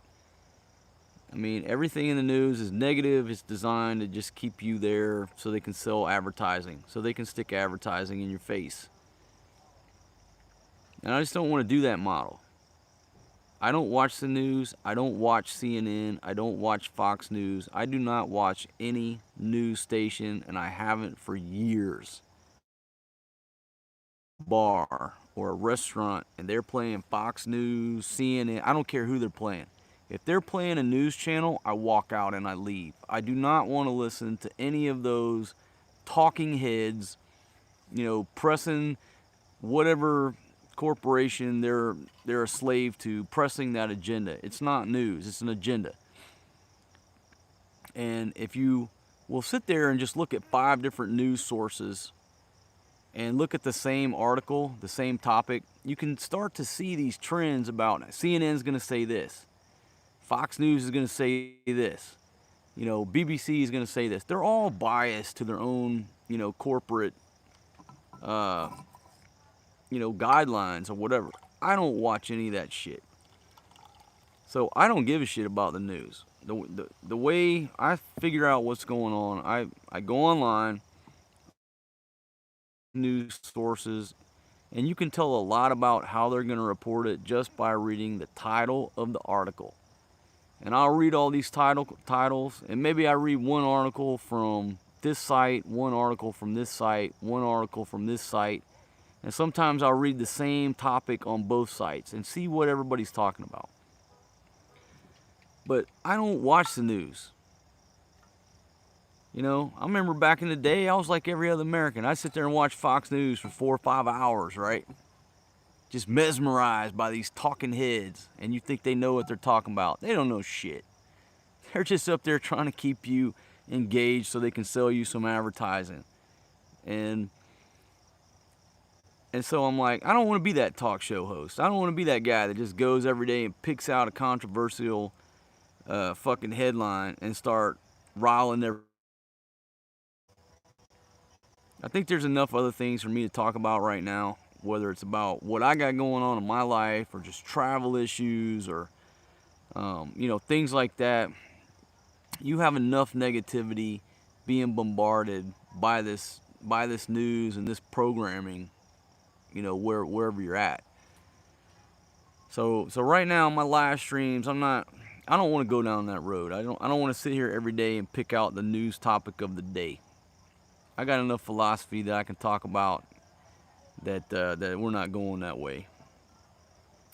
I mean, everything in the news is negative. It's designed to just keep you there so they can sell advertising, so they can stick advertising in your face. And I just don't want to do that model. I don't watch the news. I don't watch CNN. I don't watch Fox News. I do not watch any news station, and I haven't for years. Bar or a restaurant and they're playing Fox News, CNN, I don't care who they're playing. If they're playing a news channel, I walk out and I leave. I do not want to listen to any of those talking heads, pressing whatever corporation they're a slave to, pressing that agenda. It's not news, it's an agenda. And if you will sit there and just look at 5 different news sources and look at the same article, the same topic, you can start to see these trends about CNN's going to say this, Fox News is going to say this, BBC is going to say this. They're all biased to their own, corporate, guidelines or whatever. I don't watch any of that shit. So I don't give a shit about the news. The way I figure out what's going on, I go online, news sources, and you can tell a lot about how they're going to report it just by reading the title of the article. And I'll read all these titles, and maybe I read one article from this site, one article from this site, one article from this site, and sometimes I'll read the same topic on both sites and see what everybody's talking about. But I don't watch the news. I remember back in the day, I was like every other American. I'd sit there and watch Fox News for 4 or 5 hours, right? Just mesmerized by these talking heads, and you think they know what they're talking about. They don't know shit. They're just up there trying to keep you engaged so they can sell you some advertising. And so I'm like, I don't want to be that talk show host. I don't want to be that guy that just goes every day and picks out a controversial fucking headline and start riling their... I think there's enough other things for me to talk about right now, whether it's about what I got going on in my life or just travel issues or, things like that. You have enough negativity being bombarded by this news and this programming, wherever you're at. So right now, my live streams, I don't want to go down that road. I don't want to sit here every day and pick out the news topic of the day. I got enough philosophy that I can talk about that we're not going that way.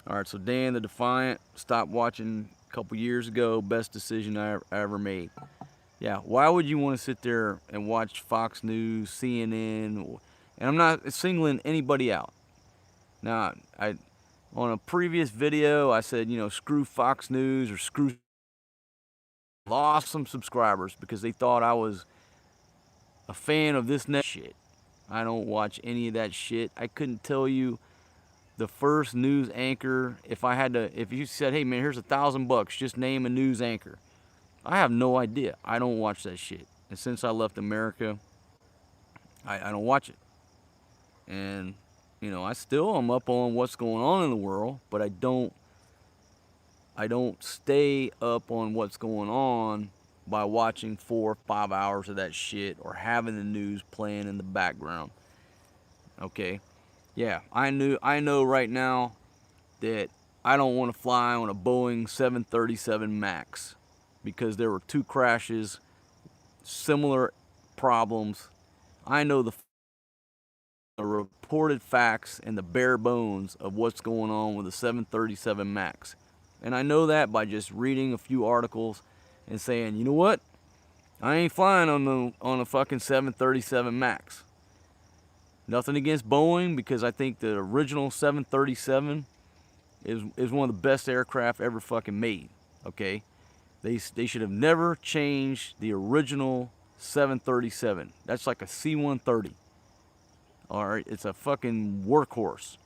All right, so Dan the Defiant stopped watching a couple years ago. Best decision I ever made. Yeah, why would you want to sit there and watch Fox News, CNN? And I'm not singling anybody out. Now, on a previous video, I said, screw Fox News or screw... Lost some subscribers because they thought I was a fan of this net shit. I don't watch any of that shit. I couldn't tell you the first news anchor. If you said, hey man, here's $1,000, just name a news anchor, I have no idea. I don't watch that shit. And since I left America, I don't watch it. And I still am up on what's going on in the world, but I don't stay up on what's going on by watching 4 or 5 hours of that shit or having the news playing in the background. Okay, yeah, I know right now that I don't want to fly on a Boeing 737 MAX because there were 2 crashes, similar problems. I know the reported facts and the bare bones of what's going on with the 737 MAX. And I know that by just reading a few articles and saying, you know what? I ain't flying on a fucking 737 MAX. Nothing against Boeing, because I think the original 737 is one of the best aircraft ever fucking made. Okay? They should have never changed the original 737. That's like a C-130. Alright, it's a fucking workhorse.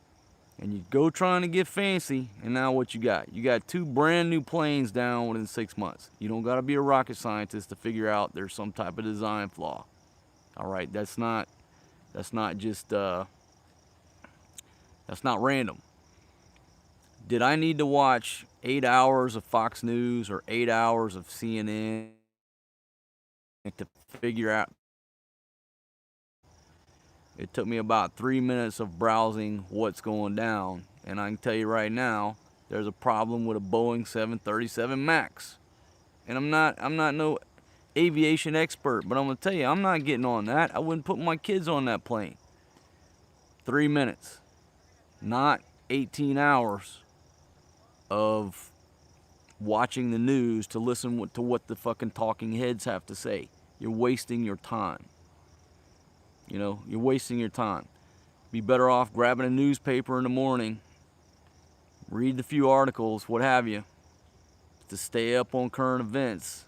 And you go trying to get fancy, and now what you got? You got 2 brand new planes down within 6 months. You don't got to be a rocket scientist to figure out there's some type of design flaw. All right, that's not just that's not random. Did I need to watch 8 hours of Fox News or 8 hours of CNN to figure out? It took me about 3 minutes of browsing what's going down, and I can tell you right now, there's a problem with a Boeing 737 Max. And I'm not no aviation expert, but I'm gonna tell you, I'm not getting on that. I wouldn't put my kids on that plane. 3 minutes, not 18 hours of watching the news to listen to what the fucking talking heads have to say. You're wasting your time. You know, you're wasting your time. Be better off grabbing a newspaper in the morning, read a few articles, what have you, to stay up on current events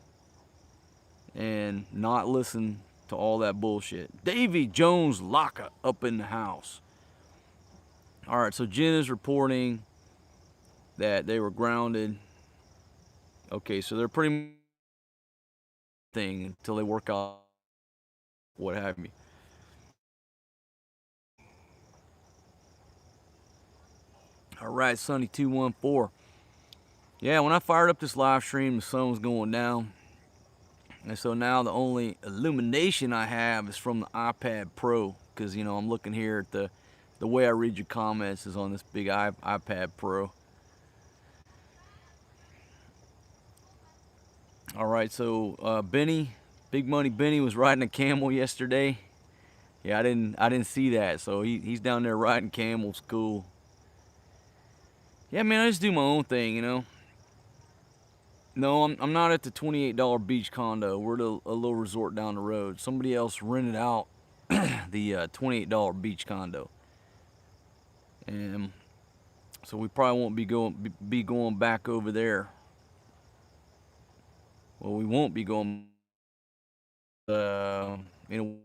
and not listen to all that bullshit. Davy Jones Locka up in the house. All right, so Jen is reporting that they were grounded. Okay, so they're pretty much thing until they work out what have you. All right, Sunny 214. Yeah, when I fired up this live stream, the sun was going down. And so now the only illumination I have is from the iPad Pro, because, you know, I'm looking here at the way I read your comments is on this big iPad Pro. All right, so Benny, Big Money Benny was riding a camel yesterday. Yeah, I didn't see that. So he's down there riding camels. Cool. Yeah, man, I just do my own thing, you know. No, I'm not at the $28 beach condo. We're at a little resort down the road. Somebody else rented out the $28 beach condo, and so we probably won't be going back over there. Well, we won't be going. You know,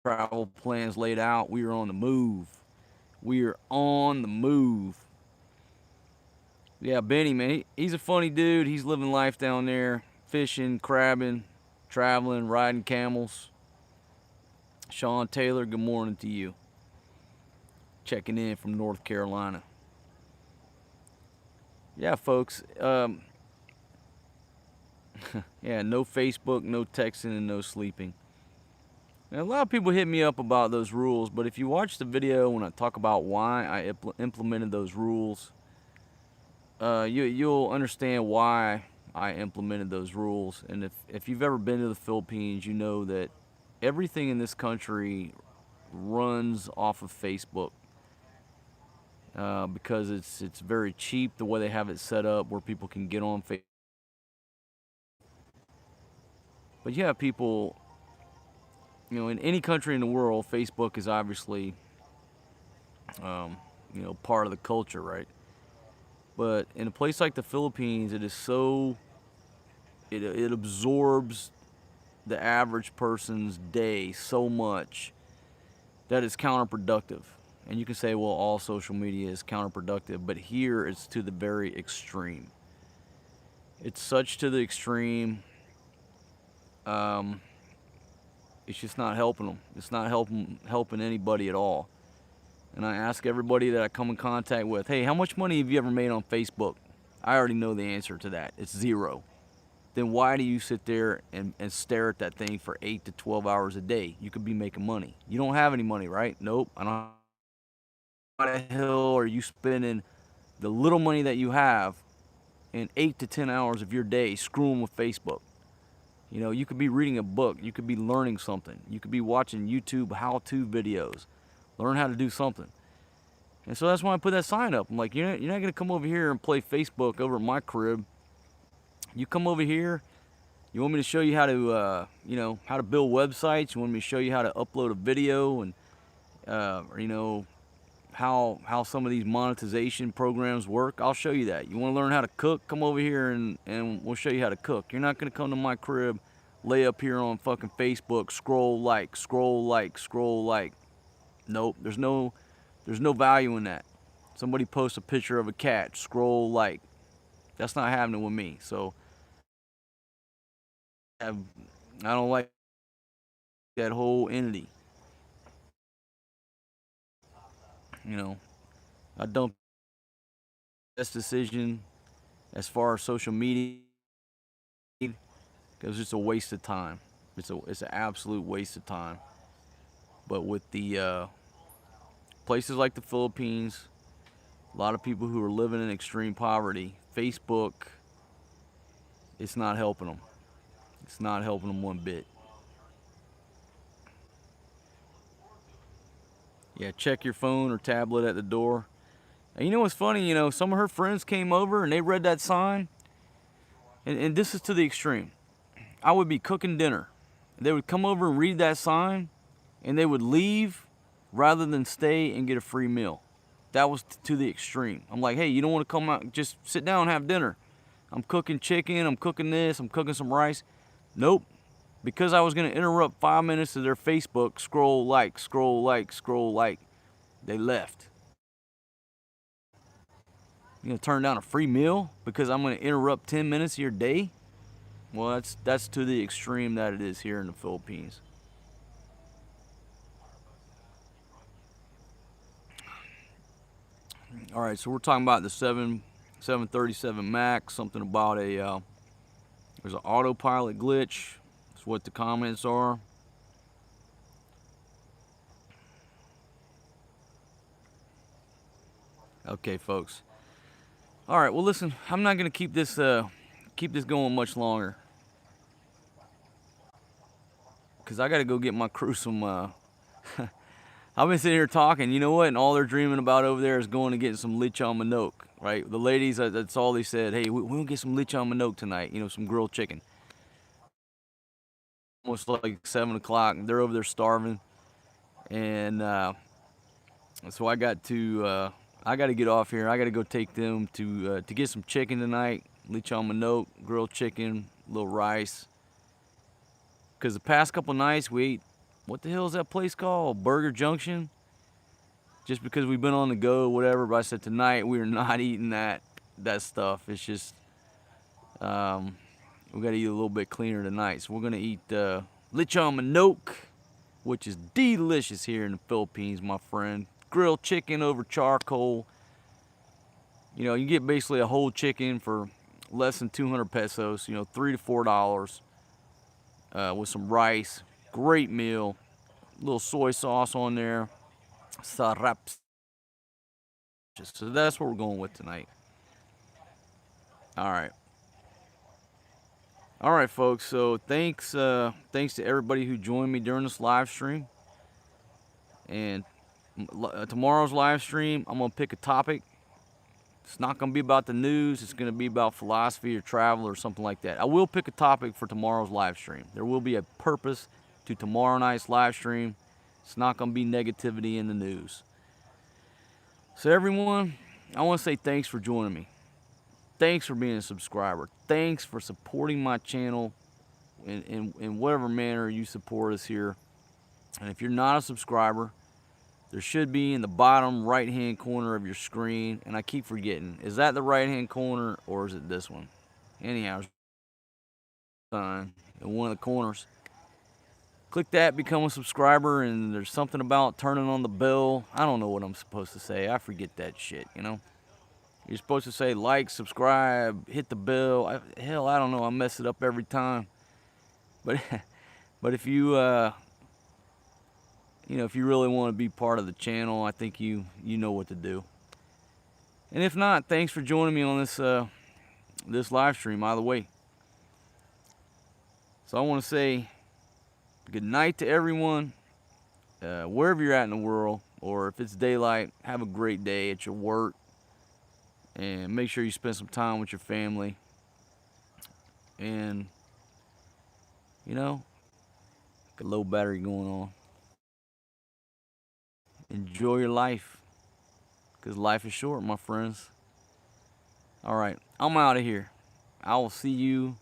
travel plans laid out. We are on the move. We are on the move. Yeah, Benny, man, he's a funny dude. He's living life down there, fishing, crabbing, traveling, riding camels. Sean Taylor, good morning to you. Checking in from North Carolina. Yeah, folks. Yeah, no Facebook, no texting, and no sleeping. Now, a lot of people hit me up about those rules, but if you watch the video when I talk about why I implemented those rules, you'll understand why I implemented those rules. And if you've ever been to the Philippines, you know that everything in this country runs off of Facebook, because it's very cheap the way they have it set up, where people can get on Facebook. But you have people, you know, in any country in the world, Facebook is obviously, you know, part of the culture, right? But in a place like the Philippines, it is so, it absorbs the average person's day so much that it's counterproductive. And you can say, well, all social media is counterproductive, but here it's to the very extreme. It's such to the extreme. It's just not helping them. It's not helping anybody at all. And I ask everybody that I come in contact with, hey, how much money have you ever made on Facebook? I already know the answer to that. It's zero. Then why do you sit there and stare at that thing for 8 to 12 hours a day? You could be making money. You don't have any money, right? Nope. I don't. Why the hell are you spending the little money that you have in 8 to 10 hours of your day screwing with Facebook? You know, you could be reading a book. You could be learning something. You could be watching YouTube how-to videos. Learn how to do something. And so that's why I put that sign up. I'm like, you're not going to come over here and play Facebook over at my crib. You come over here, you want me to show you how to, you know, how to build websites. You want me to show you how to upload a video and, or, you know, how some of these monetization programs work. I'll show you that. You want to learn how to cook? Come over here and we'll show you how to cook. You're not going to come to my crib, lay up here on fucking Facebook, scroll like. Nope, there's no value in that. Somebody posts a picture of a cat, scroll like. That's not happening with me. So I don't like that whole entity. You know, I don't best decision as far as social media, because it's a waste of time. It's an absolute waste of time. But with the places like the Philippines, a lot of people who are living in extreme poverty, Facebook, it's not helping them. It's not helping them one bit. Yeah, check your phone or tablet at the door. And you know what's funny? You know, some of her friends came over and they read that sign, and this is to the extreme. I would be cooking dinner. They would come over and read that sign, and they would leave rather than stay and get a free meal. That was to the extreme. I'm like, hey, you don't want to come out, just sit down and have dinner. I'm cooking chicken, I'm cooking this, I'm cooking some rice. Nope. Because I was going to interrupt 5 minutes of their Facebook, scroll like, scroll like, scroll like, they left. You know, turn down a free meal because I'm going to interrupt 10 minutes of your day? Well, that's to the extreme that it is here in the Philippines. All right, so we're talking about the 737 Max, something about there's an autopilot glitch. That's what the comments are. Okay, folks. All right, well, listen, I'm not going to keep this going much longer because I got to go get my crew some. I've been sitting here talking, you know what, and all they're dreaming about over there is going and getting some lechon manok, right? The ladies, that's all they said. Hey, we'll get some lechon manok tonight, you know, some grilled chicken. Almost like 7 o'clock, and they're over there starving. And so I got to get off here. I got to go take them to get some chicken tonight, lechon manok, grilled chicken, a little rice. Because the past couple nights we ate, what the hell is that place called? Burger Junction. Just because we've been on the go, whatever. But I said tonight we are not eating that stuff. It's just we got to eat a little bit cleaner tonight. So we're gonna eat lechon manok, which is delicious here in the Philippines, my friend. Grilled chicken over charcoal. You know, you get basically a whole chicken for less than 200 pesos. You know, $3 to $4 with some rice. Great meal. A little soy sauce on there. Sarap. So that's what we're going with tonight. All right, folks. So thanks to everybody who joined me during this live stream. And tomorrow's live stream, I'm gonna pick a topic. It's not gonna be about the news. It's gonna be about philosophy or travel or something like that. I will pick a topic for tomorrow's live stream. There will be a purpose to tomorrow night's live stream. It's not gonna be negativity in the news. So everyone, I want to say thanks for joining me. Thanks for being a subscriber. Thanks for supporting my channel in whatever manner you support us here. And if you're not a subscriber, there should be in the bottom right hand corner of your screen, and I keep forgetting, is that the right hand corner or is it this one? Anyhow, in one of the corners. Click that, become a subscriber, and there's something about turning on the bell. I don't know what I'm supposed to say. I forget that shit, you know? You're supposed to say like, subscribe, hit the bell. Hell, I don't know. I mess it up every time. But but if you if you really want to be part of the channel, I think you know what to do. And if not, thanks for joining me on this live stream either way. So I want to say good night to everyone, wherever you're at in the world, or if it's daylight, have a great day at your work, and make sure you spend some time with your family. And, you know, got a low battery going on. Enjoy your life, because life is short, my friends. All right, I'm out of here. I will see you